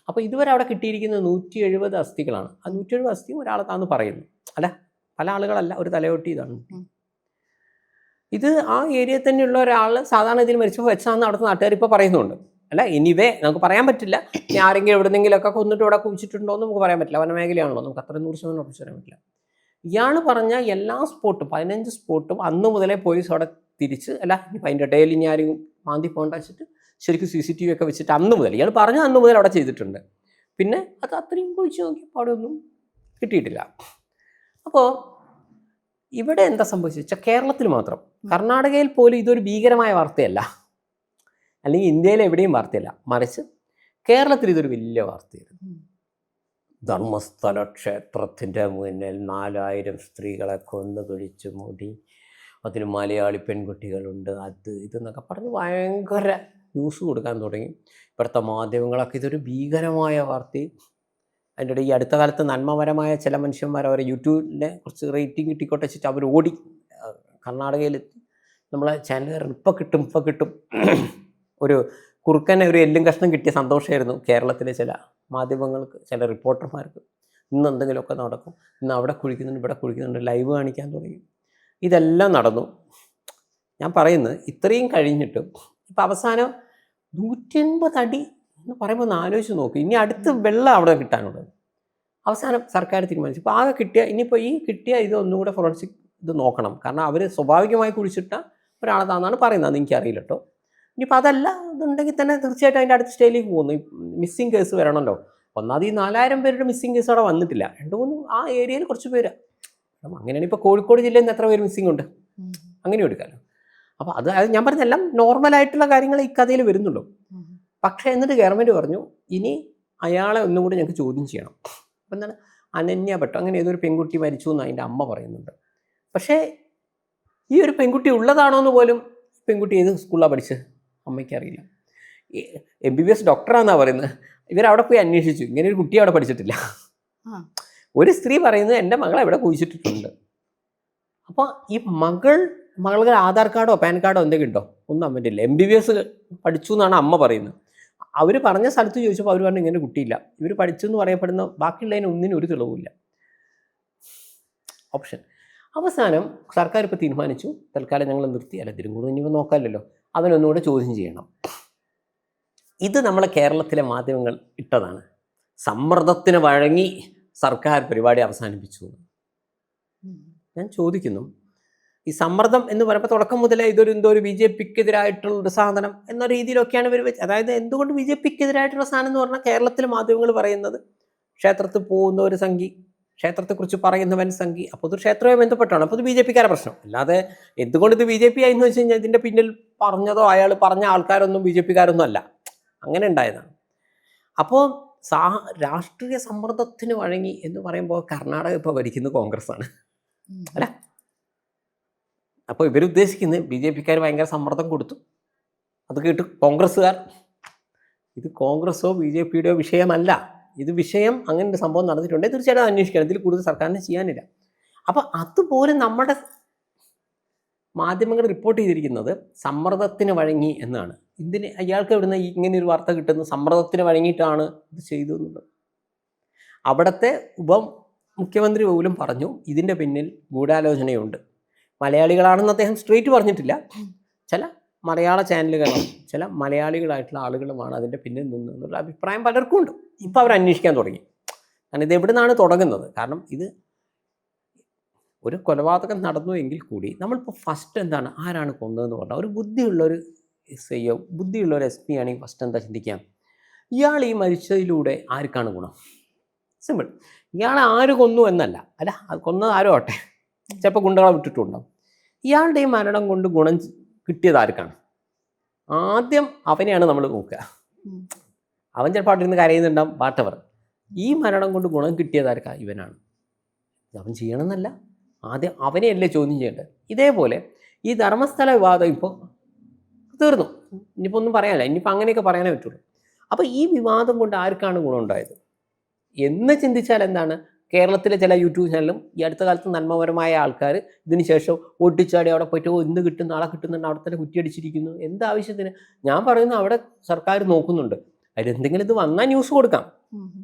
അപ്പോൾ ഇതുവരെ അവിടെ കിട്ടിയിരിക്കുന്നത് 170 അസ്ഥികളാണ്. ആ 170 അസ്ഥിയും ഒരാളെത്താന്ന് പറയുന്നു. അല്ല, പല ആളുകളല്ല, ഒരു തലയോട്ടി ഇതാണ്. ഇത് ആ ഏരിയയിൽ തന്നെയുള്ള ഒരാൾ സാധാരണ ഇതിൽ മരിച്ചപ്പോൾ വെച്ചാന്ന് അവിടുത്തെ നാട്ടുകാർ ഇപ്പോൾ പറയുന്നുണ്ട്. അല്ല, എനിവേ നമുക്ക് പറയാൻ പറ്റില്ല. ഇനി ആരെങ്കിലും എവിടെന്നെങ്കിലുമൊക്കെ കൊന്നിട്ട് ഇവിടെ കുഴിച്ചിട്ടുണ്ടോ എന്ന് നമുക്ക് പറയാൻ പറ്റില്ല. വനമേഖലയാണല്ലോ, നമുക്ക് അത്ര 100% ഉറപ്പിച്ച് പറയാൻ പറ്റില്ല. ഇയാൾ പറഞ്ഞ എല്ലാ സ്പോട്ടും 15 സ്പോട്ടും അന്ന് മുതലേ പോലീസ് അവിടെ തിരിച്ച്, അല്ല ഇപ്പം അതിൻ്റെ ഇടയിൽ ഇനി ആരും മാന്തി പോകേണ്ട വെച്ചിട്ട് ശരിക്കും CCTV ഒക്കെ വെച്ചിട്ട് അന്ന് മുതൽ ഇയാൾ പറഞ്ഞ അന്ന് മുതൽ അവിടെ ചെയ്തിട്ടുണ്ട്. പിന്നെ അത് അത്രയും കുഴിച്ച് നോക്കിയപ്പോൾ അവിടെ ഒന്നും കിട്ടിയിട്ടില്ല. അപ്പോൾ ഇവിടെ എന്താ സംഭവിച്ചത് വെച്ചാൽ കേരളത്തിൽ മാത്രം, കർണാടകയിൽ പോലും ഇതൊരു ഭീകരമായ വാർത്തയല്ല, അല്ലെങ്കിൽ ഇന്ത്യയിലെ എവിടെയും വാർത്തയല്ല, മറിച്ച് കേരളത്തിൽ ഇതൊരു വലിയ വാർത്തയായിരുന്നു. ധർമ്മസ്ഥല ക്ഷേത്രത്തിൻ്റെ മുന്നിൽ 4000 സ്ത്രീകളെ കൊന്നു കുഴിച്ചു മൂടി, അതിന് മലയാളി പെൺകുട്ടികളുണ്ട്, അത് ഇതെന്നൊക്കെ പറഞ്ഞ് ഭയങ്കര ന്യൂസ് കൊടുക്കാൻ തുടങ്ങി. ഇപ്പോഴത്തെ മാധ്യമങ്ങളൊക്കെ ഇതൊരു ഭീകരമായ വാർത്തയും. അതിൻ്റെ ഇടയിൽ ഈ അടുത്ത കാലത്ത് നന്മപരമായ ചില മനുഷ്യന്മാർ അവരെ യൂട്യൂബിൻ്റെ കുറച്ച് റേറ്റിംഗ് കിട്ടിക്കോട്ടെ വെച്ചിട്ട് അവർ ഓടി കർണാടകയിലെത്തി. നമ്മളെ ചാനലുകാരൻ ഇപ്പം കിട്ടും ഒരു കുറുക്കനെ ഒരു എല്ലും കഷ്ണം കിട്ടിയ സന്തോഷമായിരുന്നു കേരളത്തിലെ ചില മാധ്യമങ്ങൾക്ക്, ചില റിപ്പോർട്ടർമാർക്ക്. ഇന്ന് എന്തെങ്കിലുമൊക്കെ നടക്കും, ഇന്ന് അവിടെ കുഴിക്കുന്നുണ്ട്, ഇവിടെ കുഴിക്കുന്നുണ്ട്, ലൈവ് കാണിക്കാൻ തുടങ്ങി. ഇതെല്ലാം നടന്നു. ഞാൻ പറയുന്നത് ഇത്രയും കഴിഞ്ഞിട്ടും ഇപ്പം അവസാനം 180 അടി എന്ന് പറയുമ്പോൾ ഒന്ന് ആലോചിച്ച് നോക്കും. ഇനി അടുത്ത് വെള്ളം അവിടെ കിട്ടാനുള്ളത്. അവസാനം സർക്കാർ തീരുമാനിച്ചു. ഇപ്പോൾ ആകെ കിട്ടിയ ഇനിയിപ്പോൾ ഈ കിട്ടിയ ഇത് ഒന്നുകൂടെ ഫോറൻസിക് ഇത് നോക്കണം. കാരണം അവർ സ്വാഭാവികമായി കുഴിച്ചിട്ട ഒരാളതാണെന്നാണ് പറയുന്നത്. അത് എനിക്കറിയില്ല കേട്ടോ. ഇനിയിപ്പോൾ അതല്ല ഇതുണ്ടെങ്കിൽ തന്നെ തീർച്ചയായിട്ടും അതിൻ്റെ അടുത്ത സ്റ്റേജിലേക്ക് പോകുന്നു. മിസ്സിങ് കേസ് വരണമല്ലോ. ഒന്നാമത് ഈ 4000 പേരുടെ മിസ്സിങ് കേസ് അവിടെ വന്നിട്ടില്ല. 2-3 ആ ഏരിയയിൽ കുറച്ച് പേര്. അങ്ങനെയാണ് ഇപ്പോൾ കോഴിക്കോട് ജില്ലയിൽ നിന്ന് എത്ര പേര് മിസ്സിങ് ഉണ്ട്, അങ്ങനെ എടുക്കാമല്ലോ. അപ്പോൾ അത് ഞാൻ പറഞ്ഞെല്ലാം നോർമലായിട്ടുള്ള കാര്യങ്ങൾ ഈ കഥയിൽ വരുന്നുള്ളൂ. പക്ഷേ എന്നിട്ട് ഗവൺമെൻറ് പറഞ്ഞു ഇനി അയാളെ ഒന്നും കൂടി ഞങ്ങൾക്ക് ചോദ്യം ചെയ്യണം. അപ്പം എന്താണ് അനന്യ ഭട്ട് അങ്ങനെ ഏതൊരു പെൺകുട്ടി മരിച്ചു എന്ന് അതിൻ്റെ അമ്മ പറയുന്നുണ്ട്. പക്ഷേ ഈ ഒരു പെൺകുട്ടി ഉള്ളതാണോ എന്ന് പോലും പെൺകുട്ടി ഏത് സ്കൂളിലാണ് പഠിച്ചത് അമ്മയ്ക്ക് അറിയില്ല. MBBS ഡോക്ടറാണെന്നാണ് പറയുന്നത്. ഇവരവിടെ പോയി അന്വേഷിച്ചു, ഇങ്ങനെ ഒരു കുട്ടി അവിടെ പഠിച്ചിട്ടില്ല. ഒരു സ്ത്രീ പറയുന്നത് എൻ്റെ മകളെ എവിടെ കുഴിച്ചിട്ടിട്ടുണ്ട്. അപ്പോൾ ഈ മകൾക്ക് ആധാർ കാർഡോ പാൻ കാർഡോ എന്തെങ്കിലും ഉണ്ടോ? ഒന്നും അമ്മൻ്റെ ഇല്ല. MBBS പഠിച്ചു എന്നാണ് അമ്മ പറയുന്നത്. അവർ പറഞ്ഞ സ്ഥലത്ത് ചോദിച്ചപ്പോൾ അവർ പറഞ്ഞു ഇങ്ങനെ കുട്ടിയില്ല. ഇവർ പഠിച്ചു എന്ന് പറയപ്പെടുന്ന ബാക്കിയുള്ളതിന് ഒന്നിനും ഒരു തെളിവില്ല. ഓപ്ഷൻ അവസാനം സർക്കാർ ഇപ്പോൾ തീരുമാനിച്ചു തൽക്കാലം ഞങ്ങൾ നിർത്തി. അല്ല ഇതിലും കൂടെ ഇനിയിപ്പോൾ നോക്കാമല്ലോ, അവനൊന്നുകൂടെ ചോദ്യം ചെയ്യണം. ഇത് നമ്മളെ കേരളത്തിലെ മാധ്യമങ്ങൾ ഇട്ടതാണ്. സമ്മർദ്ദത്തിന് വഴങ്ങി സർക്കാർ പരിപാടി അവസാനിപ്പിച്ചു. ഞാൻ ചോദിക്കുന്നു, ഈ സമ്മർദ്ദം എന്ന് പറയുമ്പോൾ തുടക്കം മുതലേ എന്തോ ഒരു BJPക്കെതിരായിട്ടുള്ളൊരു സാധനം എന്ന രീതിയിലൊക്കെയാണ് ഇവർ വെച്ച്. അതായത് എന്തുകൊണ്ട് BJPക്കെതിരായിട്ടുള്ള സാധനം എന്ന് പറഞ്ഞാൽ കേരളത്തിലെ മാധ്യമങ്ങൾ പറയുന്നത് ക്ഷേത്രത്തിൽ പോകുന്ന ഒരു സംഘി, ക്ഷേത്രത്തെക്കുറിച്ച് പറയുന്നവൻ സംഘി, അപ്പോൾ ഇത് ക്ഷേത്രവുമായി ബന്ധപ്പെട്ടാണ്. അപ്പോൾ ഇത് BJPക്കാരുടെ പ്രശ്നം. അല്ലാതെ എന്തുകൊണ്ട് ഇത് BJP ആയെന്ന് വെച്ച് കഴിഞ്ഞാൽ ഇതിൻ്റെ പിന്നിൽ പറഞ്ഞതോ അയാൾ പറഞ്ഞ ആൾക്കാരൊന്നും BJPക്കാരൊന്നും അല്ല, അങ്ങനെ ഉണ്ടായതാണ്. അപ്പോൾ രാഷ്ട്രീയ സമ്മർദ്ദത്തിന് വഴങ്ങി എന്ന് പറയുമ്പോൾ കർണാടക ഇപ്പോൾ ഭരിക്കുന്നത് കോൺഗ്രസ്സാണ് അല്ല. അപ്പോൾ ഇവരുദ്ദേശിക്കുന്നത് BJPക്കാർ ഭയങ്കര സമ്മർദ്ദം കൊടുത്തു, അത് കേട്ട് കോൺഗ്രസ്സുകാർ, ഇത് കോൺഗ്രസ്സോ BJPയുടെയോ വിഷയമല്ല, ഇത് വിഷയം അങ്ങനെ ഒരു സംഭവം നടന്നിട്ടുണ്ടെങ്കിൽ തീർച്ചയായിട്ടും അന്വേഷിക്കണം. ഇതിൽ കൂടുതൽ സർക്കാരിന് ചെയ്യാനില്ല. അപ്പോൾ അതുപോലെ നമ്മുടെ മാധ്യമങ്ങൾ റിപ്പോർട്ട് ചെയ്തിരിക്കുന്നത് സമ്മർദ്ദത്തിന് വഴങ്ങി എന്നാണ്. ഇതിന് അയാൾക്ക് എവിടുന്ന ഇങ്ങനെ ഒരു വാർത്ത കിട്ടുന്നത് സമ്മർദ്ദത്തിന് വഴങ്ങിയിട്ടാണ് ഇത് ചെയ്തു എന്നുള്ളത്. അവിടുത്തെ മുഖ്യമന്ത്രി പോലും പറഞ്ഞു ഇതിൻ്റെ പിന്നിൽ ഗൂഢാലോചനയുണ്ട്. മലയാളികളാണെന്ന് അദ്ദേഹം സ്ട്രേറ്റ് പറഞ്ഞിട്ടില്ല. ചില മലയാള ചാനലുകളും ചില മലയാളികളായിട്ടുള്ള ആളുകളുമാണ് അതിൻ്റെ പിന്നിൽ നിന്നുള്ള അഭിപ്രായം പലർക്കും ഉണ്ട്. ഇപ്പോൾ അവർ അന്വേഷിക്കാൻ തുടങ്ങി. കാരണം ഇത് എവിടെ നിന്നാണ് തുടങ്ങുന്നത്? കാരണം ഇത് ഒരു കൊലപാതകം നടന്നു എങ്കിൽ കൂടി നമ്മളിപ്പോൾ ഫസ്റ്റ് എന്താണ് ആരാണ് കൊന്നതെന്ന് പറഞ്ഞാൽ ഒരു ബുദ്ധിയുള്ളൊരു SIയോ ബുദ്ധിയുള്ളൊരു SP ആണെങ്കിൽ ഫസ്റ്റ് എന്താ ചിന്തിക്കാം, ഇയാൾ ഈ മരിച്ചതിലൂടെ ആർക്കാണ് ഗുണം? സിമ്പിൾ. ഇയാളെ ആര് കൊന്നു എന്നല്ല, അല്ല അത് കൊന്നത് ആരോ ആട്ടെ, ചിലപ്പോൾ ഗുണ്ടകളെ വിട്ടിട്ടുണ്ടാവും. ഇയാളുടെ ഈ മരണം കൊണ്ട് ഗുണം കിട്ടിയത് ആർക്കാണ്? ആദ്യം അവനെയാണ് നമ്മൾ നോക്കുക. അവൻ ചിലപ്പോൾ അവിടെ ഇരുന്ന് കരയുന്നുണ്ടാവും, വാട്ടവർ. ഈ മരണം കൊണ്ട് ഗുണം കിട്ടിയത് ആർക്കാ? ഇവനാണ്. അവൻ ചെയ്യണമെന്നല്ല, ആദ്യം അവനെയല്ലേ ചോദ്യം ചെയ്യേണ്ടത്. ഇതേപോലെ ഈ ധർമ്മസ്ഥല വിവാദം ഇപ്പോൾ തീർന്നു, ഇനിയിപ്പോൾ ഒന്നും പറയാനില്ല, ഇനിയിപ്പോൾ അങ്ങനെയൊക്കെ പറയാനേ പറ്റുള്ളൂ. അപ്പോൾ ഈ വിവാദം കൊണ്ട് ആർക്കാണ് ഗുണമുണ്ടായത് എന്ന് ചിന്തിച്ചാൽ എന്താണ്, കേരളത്തിലെ ചില യൂട്യൂബ് ചാനലും ഈ അടുത്ത കാലത്ത് നന്മപരമായ ആൾക്കാർ ഇതിന് ശേഷം ഓട്ടിച്ചാടി അവിടെ പോയിട്ട് ഇന്ന് കിട്ടും നാളെ കിട്ടുന്നുണ്ട്, അവിടെ തന്നെ കുറ്റിയടിച്ചിരിക്കുന്നു. എന്താവശ്യത്തിന്? ഞാൻ പറയുന്നു അവിടെ സർക്കാർ നോക്കുന്നുണ്ട്, അതിലെന്തെങ്കിലും ഇത് വന്നാൽ ന്യൂസ് കൊടുക്കാം.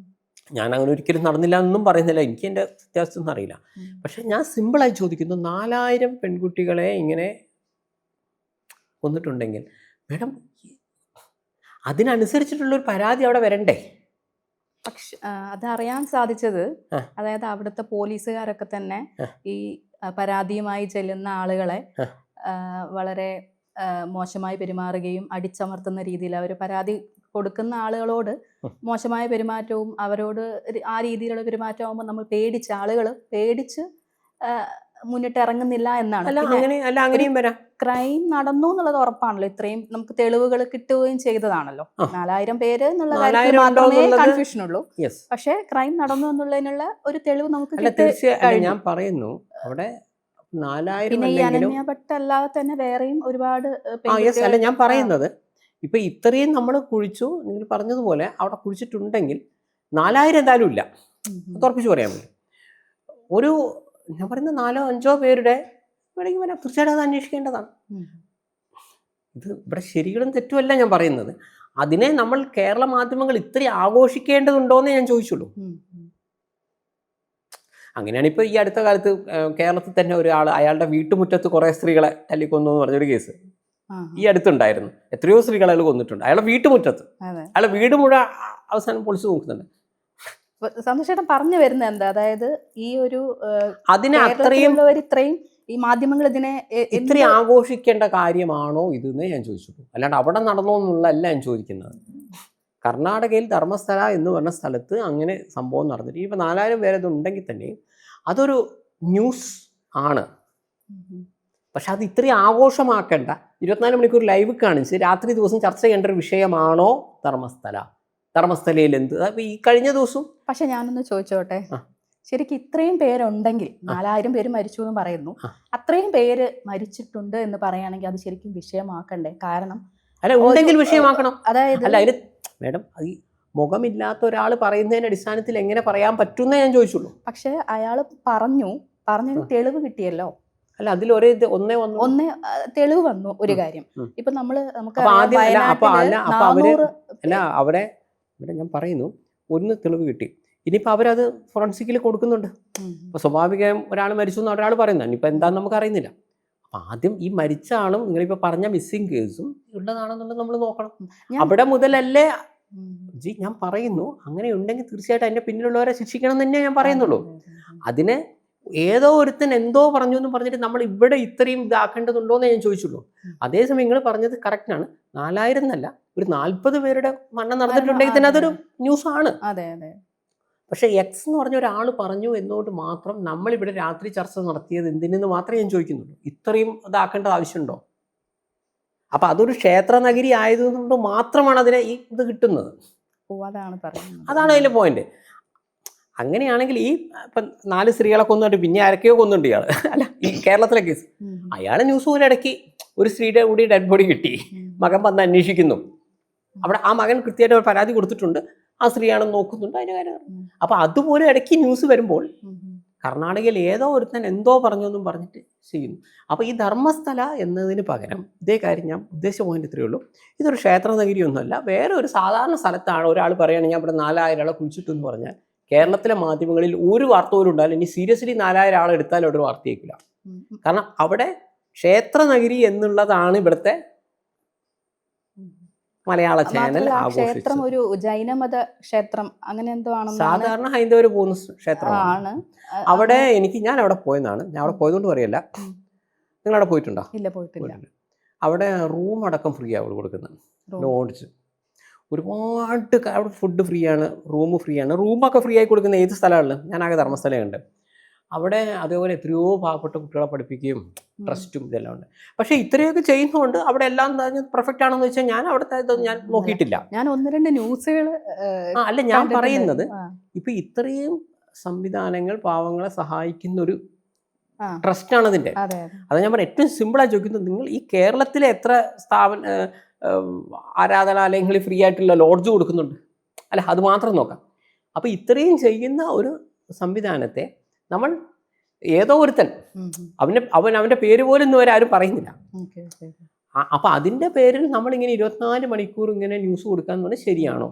ഞാൻ അങ്ങനെ ഒരിക്കലും നടന്നില്ല എന്നും പറയുന്നില്ല, എനിക്ക് എൻ്റെ വ്യത്യാസമൊന്നും അറിയില്ല. പക്ഷെ ഞാൻ സിമ്പിളായി ചോദിക്കുന്നു, 4000 പെൺകുട്ടികളെ ഇങ്ങനെ കൊന്നിട്ടുണ്ടെങ്കിൽ മേഡം അതിനനുസരിച്ചിട്ടുള്ളൊരു പരാതി അവിടെ വരണ്ടേ? പക്ഷെ അതറിയാൻ സാധിച്ചത്, അതായത് അവിടുത്തെ പോലീസുകാരൊക്കെ തന്നെ ഈ പരാതിയുമായി ചെല്ലുന്ന ആളുകളെ വളരെ മോശമായി പെരുമാറുകയും അടിച്ചമർത്തുന്ന രീതിയിൽ അവർ പരാതി കൊടുക്കുന്ന ആളുകളോട് മോശമായ പെരുമാറ്റവും അവരോട് ആ രീതിയിലുള്ള പെരുമാറ്റമാകുമ്പോൾ നമ്മൾ ആളുകൾ പേടിച്ച് മുന്നിട്ട് ഇറങ്ങുന്നില്ല എന്നാണ്. ക്രൈം നടന്നു എന്നുള്ളത് ഉറപ്പാണല്ലോ, ഇത്രയും നമുക്ക് തെളിവുകൾ കിട്ടുകയും ചെയ്തതാണല്ലോ. 4000 പേര് എന്നുള്ള കാര്യത്തിൽ മാത്രമേ കൺഫ്യൂഷൻ ഉള്ളൂ. പക്ഷെ ക്രൈം നടന്നു എന്നുള്ളതിനുള്ള ഒരു തെളിവ് നമുക്ക് ഞാൻ പറയുന്നു അവിടെ 4000. പിന്നെ ഈ അനന്യ ഭട്ട് അല്ലാതെ തന്നെ വേറെയും ഒരുപാട് അല്ല ഞാൻ പറയുന്നത് ഇപ്പൊ ഇത്രയും നമ്മൾ കുഴിച്ചു, നിങ്ങൾ പറഞ്ഞതുപോലെ അവിടെ കുഴിച്ചിട്ടുണ്ടെങ്കിൽ 4000 എന്തായാലും ഇല്ല, ഉറപ്പിച്ച് പറയാൻ പറ്റും. ഒരു ഞാൻ പറയുന്ന 4-5 പേരുടെ വേണമെങ്കിൽ വരാം, തീർച്ചയായിട്ടും അത് അന്വേഷിക്കേണ്ടതാണ്. ഇത് ഇവിടെ ശരികളും തെറ്റുമല്ല ഞാൻ പറയുന്നത്, അതിനെ നമ്മൾ കേരള മാധ്യമങ്ങൾ ഇത്രയും ആഘോഷിക്കേണ്ടതുണ്ടോ എന്ന് ഞാൻ ചോദിച്ചുള്ളൂ. അങ്ങനെയാണ് ഇപ്പോൾ ഈ അടുത്ത കാലത്ത് കേരളത്തിൽ തന്നെ ഒരാൾ അയാളുടെ വീട്ടുമുറ്റത്ത് കുറേ സ്ത്രീകളെ തല്ലിക്കൊന്നു എന്ന് പറഞ്ഞൊരു കേസ് ഈ അടുത്തുണ്ടായിരുന്നു. എത്രയോ സ്ത്രീകളെ അയാൾ കൊന്നിട്ടുണ്ട് അയാളുടെ വീട്ടുമുറ്റത്ത്. അയാളെ വീട് മുഴുവൻ അവസാനം പൊളിച്ചു നോക്കുന്നുണ്ട്. സന്തോഷേട്ടൻ പറഞ്ഞു വരുന്നത് എന്താ, അതായത് ഈ ഒരു അതിനെ അത്രയും ഇത്രയും ഈ മാധ്യമങ്ങൾ ഇതിനെ ഇത്രയും ആഘോഷിക്കേണ്ട കാര്യമാണോ ഇതെന്ന് ഞാൻ ചോദിച്ചു. അല്ലാണ്ട് അവിടെ നടന്നോ എന്നുള്ളതല്ല ഞാൻ ചോദിക്കുന്നത്. കർണാടകയിൽ ധർമ്മസ്ഥല എന്ന് പറഞ്ഞ സ്ഥലത്ത് അങ്ങനെ സംഭവം നടന്നിട്ട് ഇപ്പം 4000 പേര് ഇതുണ്ടെങ്കിൽ തന്നെ അതൊരു ന്യൂസ് ആണ്. പക്ഷെ അത് ഇത്രയും ആഘോഷമാക്കേണ്ട 24 മണിക്കൂർ ലൈവ് കാണിച്ച് രാത്രി ദിവസം ചർച്ച ചെയ്യേണ്ട ഒരു വിഷയമാണോ ധർമ്മസ്ഥലയിൽ എന്ത് ഈ കഴിഞ്ഞ ദിവസം? പക്ഷെ ഞാനൊന്ന് ചോദിച്ചോട്ടെ, ശരിക്കും ഇത്രയും പേരുണ്ടെങ്കിൽ 4000 പേര് മരിച്ചു എന്ന് പറയുന്നു, അത്രയും പേര് മരിച്ചിട്ടുണ്ട് എന്ന് പറയുകയാണെങ്കിൽ അത് ശരിക്കും വിഷയമാക്കണ്ടേ? കാരണം അല്ല, ഉണ്ടെങ്കിൽ വിഷയമാക്കണം. അതായത് അല്ല അതിന് മേഡം ഈ മുഖമില്ലാത്ത ഒരാൾ പറയുന്നതിന്റെ അടിസ്ഥാനത്തിൽ എങ്ങനെ പറയാൻ പറ്റുന്നേ ഞാൻ ചോദിച്ചുള്ളൂ. പക്ഷെ അയാൾ പറഞ്ഞതിന് തെളിവ് കിട്ടിയല്ലോ. അല്ല അതിൽ ഒന്നേ തെളിവ് വന്നു ഒരു കാര്യം. ഇപ്പൊ നമുക്ക് അവിടെ ഞാൻ പറയുന്നു ഒന്ന് തെളിവ് കിട്ടി. ഇനിയിപ്പോൾ അവരത് ഫോറൻസിക്കിൽ കൊടുക്കുന്നുണ്ട്. അപ്പോൾ സ്വാഭാവികമായും ഒരാൾ മരിച്ചു എന്ന് ഒരാൾ പറയുന്നത് ഇനിയിപ്പോൾ എന്താണെന്ന് നമുക്ക് അറിയുന്നില്ല. അപ്പം ആദ്യം ഈ മരിച്ച ആളും നിങ്ങളിപ്പോൾ പറഞ്ഞ മിസ്സിങ് കേസും ഉള്ളതാണെന്നുള്ളത് നമ്മൾ നോക്കണം. അവിടെ മുതലല്ലേ ഞാൻ പറയുന്നു. അങ്ങനെ ഉണ്ടെങ്കിൽ തീർച്ചയായിട്ടും അതിൻ്റെ പിന്നിലുള്ളവരെ ശിക്ഷിക്കണം എന്ന് തന്നെ ഞാൻ പറയുന്നുള്ളൂ. അതിനെ ഏതോ ഒരുത്തൻ എന്തോ പറഞ്ഞു എന്ന് പറഞ്ഞിട്ട് നമ്മൾ ഇവിടെ ഇത്രയും ഇതാക്കേണ്ടതുണ്ടോ എന്ന് ഞാൻ ചോദിച്ചുള്ളൂ. അതേസമയം നിങ്ങൾ പറഞ്ഞത് കറക്റ്റാണ്. 4000 എന്നല്ല, ഒരു 40 പേരുടെ മരണം നടന്നിട്ടുണ്ടെങ്കിൽ തന്നെ അതൊരു ന്യൂസാണ്. പക്ഷെ എക്സ് എന്ന് പറഞ്ഞ ഒരാൾ പറഞ്ഞു എന്നോട് മാത്രം നമ്മളിവിടെ രാത്രി ചർച്ച നടത്തിയത് എന്തിനെന്ന് മാത്രമേ ഞാൻ ചോദിക്കുന്നുള്ളൂ. ഇത്രയും ഇതാക്കേണ്ട ആവശ്യമുണ്ടോ? അപ്പം അതൊരു ക്ഷേത്ര നഗരി ആയതുകൊണ്ട് മാത്രമാണ് അതിനെ ഈ ഇത് കിട്ടുന്നത്. അതാണ് അതിൻ്റെ പോയിന്റ്. അങ്ങനെയാണെങ്കിൽ ഈ ഇപ്പം 4 സ്ത്രീകളെ കൊന്നിട്ട് പിന്നെ ആരൊക്കെയോ കൊന്നുണ്ട് ഇയാൾ. അല്ല ഈ കേരളത്തിലെ കേസ് അയാൾ ന്യൂസ് പോലെ ഇടയ്ക്ക് ഒരു സ്ത്രീയുടെ കൂടി ഡെഡ് ബോഡി കിട്ടി, മകൻ വന്ന് അന്വേഷിക്കുന്നു. അവിടെ ആ മകൻ കൃത്യമായിട്ട് പരാതി കൊടുത്തിട്ടുണ്ട്, ആ സ്ത്രീയാണെന്ന് നോക്കുന്നുണ്ട്, അതിൻ്റെ കാര്യം. അപ്പം അതുപോലെ ഇടയ്ക്ക് ന്യൂസ് വരുമ്പോൾ കർണാടകയിൽ ഏതോ ഒരുത്തൻ എന്തോ പറഞ്ഞൊന്നും പറഞ്ഞിട്ട് ചെയ്യുന്നു. അപ്പോൾ ഈ ധർമ്മസ്ഥല എന്നതിന് പകരം ഇതേ കാര്യം ഞാൻ ഉദ്ദേശിച്ച പോയിന്റ് ഇത്രയേ ഉള്ളൂ. ഇതൊരു ക്ഷേത്ര നഗരിയൊന്നുമല്ല, വേറെ ഒരു സാധാരണ സ്ഥലത്താണ്. ഒരാൾ പറയുകയാണെങ്കിൽ ഞാൻ ഇവിടെ 4000 ആളെ കുളിച്ചിട്ടു എന്ന് പറഞ്ഞാൽ കേരളത്തിലെ മാധ്യമങ്ങളിൽ ഒരു വാർത്ത പോലും ഉണ്ടാവില്ല. ഇനി സീരിയസ്ലി 4000 ആളെ എടുത്താൽ അവിടെ ഒരു വാർത്തയേക്കില്ല. കാരണം അവിടെ ക്ഷേത്ര നഗരി എന്നുള്ളതാണ് ഇവിടുത്തെ മലയാള ചാനൽ ക്ഷേത്രം ഒരു ജൈനമത ക്ഷേത്രം അങ്ങനെ എന്തോ ആണ്. സാധാരണ ഹൈന്ദവർ പോകുന്ന ക്ഷേത്രമാണ് അവിടെ. ഞാൻ അവിടെ പോയതാണ്. ഞാൻ അവിടെ പോയതുകൊണ്ട് പറയല്ല. നിങ്ങൾ അവിടെ പോയിട്ടുണ്ടോ? ഇല്ല, പോയിട്ടില്ല. അവിടെ റൂം അടക്കം ഫ്രീ ആണ് കൊടുക്കുന്നത്. ലോഡ്ജ് ഒരുപാട് അവിടെ ഫുഡ് ഫ്രീ ആണ്, റൂം ഫ്രീ ആണ്. റൂമൊക്കെ ഫ്രീ ആയി കൊടുക്കുന്ന ഏത് സ്ഥലമാണ്? ഞാനാകെ ധർമ്മസ്ഥലമുണ്ട്. അവിടെ അതേപോലെ എത്രയോ പാവപ്പെട്ട കുട്ടികളെ പഠിപ്പിക്കുകയും ട്രസ്റ്റും ഇതെല്ലാം ഉണ്ട്. പക്ഷേ ഇത്രയൊക്കെ ചെയ്യുന്നതുകൊണ്ട് അവിടെ എല്ലാം പെർഫെക്റ്റ് ആണെന്ന് വെച്ചാൽ ഞാൻ അവിടുത്തെ ഞാൻ നോക്കിയിട്ടില്ല. ഞാൻ 1-2 ന്യൂസുകൾ അല്ല ഞാൻ പറയുന്നത് ഇപ്പം ഇത്രയും സംവിധാനങ്ങൾ പാവങ്ങളെ സഹായിക്കുന്ന ഒരു ട്രസ്റ്റാണ് അതിൻ്റെ. അത് ഞാൻ പറഞ്ഞ ഏറ്റവും സിമ്പിളായി ചോദിക്കുന്നത്, നിങ്ങൾ ഈ കേരളത്തിലെ എത്ര ആരാധനാലയങ്ങളിൽ ഫ്രീ ആയിട്ടുള്ള ലോഡ്ജ് കൊടുക്കുന്നുണ്ട്? അല്ല അത് മാത്രം നോക്കാം. അപ്പോൾ ഇത്രയും ചെയ്യുന്ന ഒരു സംവിധാനത്തെ നമ്മൾ ഏതോ ഒരുത്തൻ അവൻ്റെ പേര് പോലും ഇന്ന് വരെ ആരും പറയുന്നില്ല. അപ്പം അതിൻ്റെ പേരിൽ നമ്മളിങ്ങനെ 24 മണിക്കൂർ ഇങ്ങനെ ന്യൂസ് കൊടുക്കാന്ന് പറഞ്ഞാൽ ശരിയാണോ?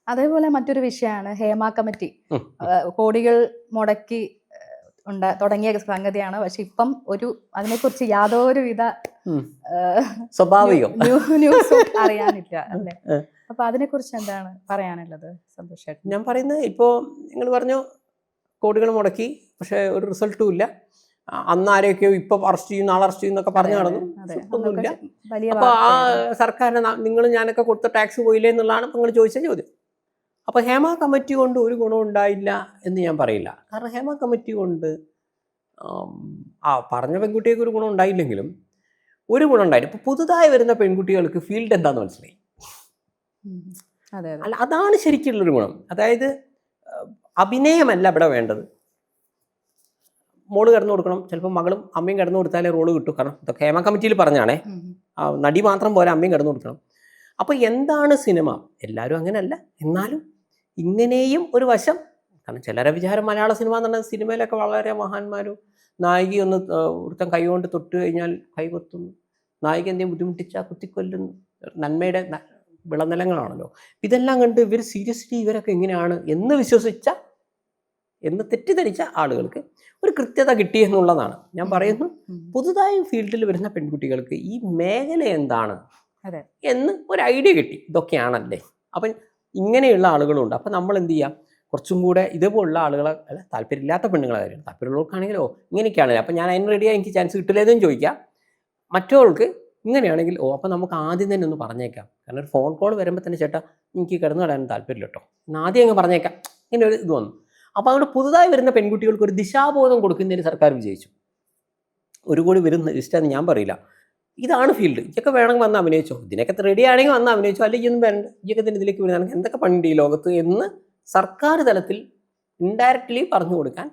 അതേപോലെ മറ്റൊരു വിഷയമാണ് ഹേമ കമ്മിറ്റി. കോടികൾ മുടക്കി തുടങ്ങിയ സംഗതിയാണ്. പക്ഷെ ഇപ്പം അതിനെക്കുറിച്ച് യാതൊരുവിധ സ്വാഭാവികം ന്യൂസും അറിയാനില്ല അല്ലേ? അപ്പൊ അതിനെക്കുറിച്ച് എന്താണ് പറയാനുള്ളത് സന്തോഷ്? ഞാൻ പറയുന്നത് ഇപ്പോൾ നിങ്ങൾ പറഞ്ഞു കോടികൾ മുടക്കി, പക്ഷെ ഒരു റിസൾട്ടും ഇല്ല. അന്ന് ആരെയൊക്കെയോ ഇപ്പം അറസ്റ്റ് ചെയ്യും, നാളെ അറസ്റ്റ് ചെയ്യും എന്നൊക്കെ പറഞ്ഞു നടന്നു. ഒന്നുമില്ല. അപ്പോൾ ആ സർക്കാരിന് നിങ്ങൾ ഞാനൊക്കെ കൊടുത്ത ടാക്സ് പോയില്ലേ എന്നുള്ളതാണ് ഇപ്പം നിങ്ങൾ ചോദിച്ച ചോദ്യം. അപ്പോൾ ഹേമ കമ്മിറ്റി കൊണ്ട് ഒരു ഗുണം ഉണ്ടായില്ല എന്ന് ഞാൻ പറയില്ല. കാരണം ഹേമ കമ്മിറ്റി കൊണ്ട് പറഞ്ഞ പെൺകുട്ടികൾക്ക് ഒരു ഗുണം ഉണ്ടായില്ലെങ്കിലും ഒരു ഗുണം ഉണ്ടായില്ല. ഇപ്പോൾ പുതുതായി വരുന്ന പെൺകുട്ടികൾക്ക് ഫീൽഡ് എന്താണെന്ന് മനസ്സിലായി. അല്ല അതാണ് ശരിക്കുള്ളൊരു ഗുണം. അതായത് അഭിനയമല്ല ഇവിടെ വേണ്ടത്. മോള് കിടന്നു കൊടുക്കണം, ചിലപ്പോൾ മകളും അമ്മയും കിടന്നു കൊടുത്താലേ റോള് കിട്ടും. കാരണം ഇതൊക്കെ ഹേമ കമ്മിറ്റിയിൽ പറഞ്ഞാണേ, നടി മാത്രം പോലെ അമ്മയും കിടന്നു കൊടുക്കണം. അപ്പോൾ എന്താണ് സിനിമ? എല്ലാവരും അങ്ങനെയല്ല, എന്നാലും ഇങ്ങനെയും ഒരു വശം. കാരണം ചിലരെ വിചാരം മലയാള സിനിമ എന്ന് പറഞ്ഞാൽ സിനിമയിലൊക്കെ വളരെ മഹാന്മാരും, നായിക ഒന്ന് ഒരുത്തം കൈ കൊണ്ട് തൊട്ട് കഴിഞ്ഞാൽ കൈ കൊത്തുന്നു, നായിക എന്തെങ്കിലും ബുദ്ധിമുട്ടിച്ചാൽ കുത്തിക്കൊല്ലുന്നു, നന്മയുടെ വിളനിലങ്ങളാണല്ലോ. ഇതെല്ലാം കണ്ട് ഇവർ സീരിയസ്ലി ഇവരൊക്കെ എങ്ങനെയാണ് എന്ന് വിശ്വസിച്ച എന്ന് തെറ്റിദ്ധരിച്ച ആളുകൾക്ക് ഒരു കൃത്യത കിട്ടി എന്നുള്ളതാണ് ഞാൻ പറയുന്നു. പുതുതായി ഫീൽഡിൽ വരുന്ന പെൺകുട്ടികൾക്ക് ഈ മേഖല എന്താണ് എന്ന് ഒരു ഐഡിയ കിട്ടി, ഇതൊക്കെയാണല്ലേ. അപ്പം ഇങ്ങനെയുള്ള ആളുകളുണ്ട്. അപ്പം നമ്മൾ എന്ത് ചെയ്യാം, കുറച്ചും കൂടെ ഇതേപോലുള്ള ആളുകളെ, അല്ല താല്പര്യമില്ലാത്ത പെണ്ണുങ്ങളെ കാര്യം, താല്പര്യമുള്ളവർക്കാണെങ്കിലോ ഇങ്ങനെയൊക്കെയാണല്ലോ, അപ്പം ഞാൻ അതിന് റെഡിയായി, എനിക്ക് ചാൻസ് കിട്ടില്ലേതെന്ന് ചോദിക്കാം. മറ്റവർക്ക് ഇങ്ങനെയാണെങ്കിൽ അപ്പം നമുക്ക് ആദ്യം തന്നെ ഒന്ന് പറഞ്ഞേക്കാം. കാരണം ഒരു ഫോൺ കോൾ വരുമ്പോൾ തന്നെ ചേട്ടാ എനിക്ക് കിടന്നു കളയാൻ താല്പര്യമില്ല കേട്ടോ, ആദ്യം അങ്ങ് പറഞ്ഞേക്കാം, ഇങ്ങനെ ഒരു ഇത് വന്നു. അപ്പോൾ അതുകൊണ്ട് പുതുതായി വരുന്ന പെൺകുട്ടികൾക്ക് ഒരു ദിശാബോധം കൊടുക്കുന്നതിന് സർക്കാർ വിജയിച്ചു. ഒരു കൂടി വരുന്ന ഇഷ്ടമെന്ന് ഞാൻ പറയില്ല, ഇതാണ് ഫീൽഡ്, ഇതൊക്കെ വേണമെങ്കിൽ വന്ന് അഭിനയിച്ചോ, ഇതിനൊക്കെ റെഡി ആണെങ്കിൽ വന്ന് അഭിനയിച്ചോ, അല്ലെങ്കിൽ ഒന്നും വരണ്ട, ഇതൊക്കെ തന്നെ ഇതിലേക്ക് വരുന്നതാണ്, എന്തൊക്കെ പണിയുണ്ട് ഈ ലോകത്ത് എന്ന് സർക്കാർ തലത്തിൽ ഇൻഡയറക്റ്റ്ലി പറഞ്ഞു കൊടുക്കാൻ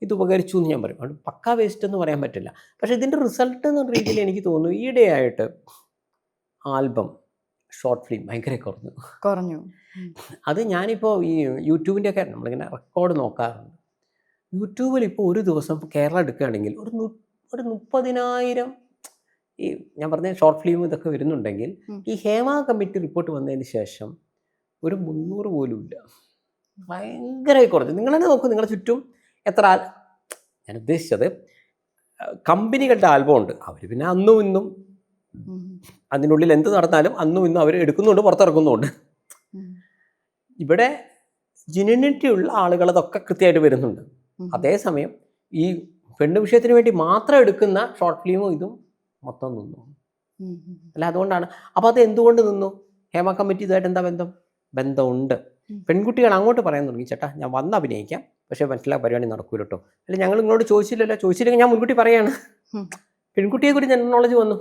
ഇത് ഉപകരിച്ചു എന്ന് ഞാൻ പറയും. അതുകൊണ്ട് പക്കാ വേസ്റ്റ് എന്ന് പറയാൻ പറ്റില്ല. പക്ഷേ ഇതിൻ്റെ റിസൾട്ട് എന്ന രീതിയിൽ എനിക്ക് തോന്നുന്നു ഈയിടെയായിട്ട് ആൽബം, ഷോർട്ട് ഫിലിം ഭയങ്കര കുറഞ്ഞു. അത് ഞാനിപ്പോൾ ഈ യൂട്യൂബിൻ്റെ ഒക്കെ നമ്മളിങ്ങനെ റെക്കോർഡ് നോക്കാറുണ്ട്. യൂട്യൂബിൽ ഇപ്പോൾ ഒരു ദിവസം ഇപ്പോൾ കേരളം എടുക്കുകയാണെങ്കിൽ ഒരു 30,000 ഈ ഞാൻ പറഞ്ഞ ഷോർട്ട് ഫിലിം ഇതൊക്കെ വരുന്നുണ്ടെങ്കിൽ ഈ ഹേമ കമ്മിറ്റി റിപ്പോർട്ട് വന്നതിന് ശേഷം ഒരു 300 പോലും ഇല്ല. ഭയങ്കരമായി കുറഞ്ഞു. നിങ്ങൾ തന്നെ നോക്കൂ, നിങ്ങളുടെ ചുറ്റും എത്ര ഞാൻ ഉദ്ദേശിച്ചത് കമ്പനികളുടെ ആൽബം ഉണ്ട്, അവർ പിന്നെ അന്നും ഇന്നും അതിനുള്ളിൽ എന്ത് നടന്നാലും അന്നും ഇന്നും അവർ എടുക്കുന്നുണ്ട്, പുറത്തിറക്കുന്നുണ്ട്. ഇവിടെ ജെന്യുനിറ്റി ഉള്ള ആളുകളതൊക്കെ കൃത്യമായിട്ട് വരുന്നുണ്ട്. അതേസമയം ഈ പെണ്ണ് വിഷയത്തിന് വേണ്ടി മാത്രം എടുക്കുന്ന ഷോർട്ട് ഫിലിമും ഇതും മൊത്തം നിന്നു. അല്ല അതുകൊണ്ടാണ്. അപ്പോൾ അത് എന്തുകൊണ്ട് നിന്നു? ഹേമ കമ്മിറ്റി ഇതായിട്ട് എന്താ ബന്ധമുണ്ട്. പെൺകുട്ടികൾ അങ്ങോട്ട് പറയാൻ തുടങ്ങി, ചേട്ടാ ഞാൻ വന്ന് അഭിനയിക്കാം, പക്ഷേ മറ്റുള്ള പരിപാടി നടക്കൂല കേട്ടോ, അല്ല ഞങ്ങൾ നിങ്ങളോട് ചോദിച്ചില്ലെങ്കിൽ ഞാൻ മുൻകൂട്ടി പറയാണ്. പെൺകുട്ടിയെ കൂടി ജനറൽ നോളജ് വന്നു.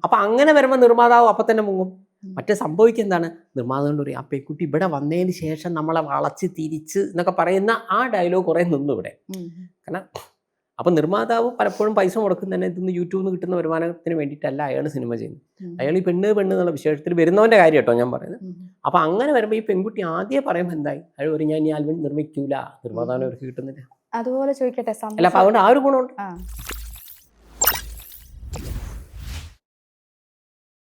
അപ്പം അങ്ങനെ വരുമ്പോൾ നിർമ്മാതാവ് അപ്പം തന്നെ മുങ്ങും. മറ്റേ സംഭവിക്കുക എന്താണ്, നിർമ്മാതാവ് പറയും ആ പെൺകുട്ടി ഇവിടെ വന്നതിന് ശേഷം നമ്മളെ വളച്ച് തിരിച്ച് എന്നൊക്കെ പറയുന്ന ആ ഡയലോഗ് കുറേ നിന്നു ഇവിടെ. കാരണം അപ്പം നിർമ്മാതാവ് പലപ്പോഴും പൈസ മുടക്കുന്നതന്നെ ഇതൊന്ന് യൂട്യൂബിൽ നിന്ന് കിട്ടുന്ന വരുമാനത്തിന് വേണ്ടിയിട്ടല്ല അയാൾ സിനിമ ചെയ്യുന്നത്. അയാൾ ഈ പെണ്ണ് എന്നുള്ള വിശേഷത്തിൽ വരുന്നവൻ്റെ കാര്യം കേട്ടോ ഞാൻ പറയുന്നത്. അപ്പം അങ്ങനെ വരുമ്പോൾ ഈ പെൺകുട്ടി ആദ്യം പറയുമ്പോൾ എന്തായി, അയാൾ പറയും ഞാൻ ഈ ആൽബം നിർമ്മിക്കൂല, നിർമ്മാതാവിനെ അവർക്ക് കിട്ടുന്നില്ല. അതുപോലെ ചോദിക്കട്ടെ, അല്ല അപ്പം അതുകൊണ്ട് ആ ഒരു ഗുണമുണ്ട്.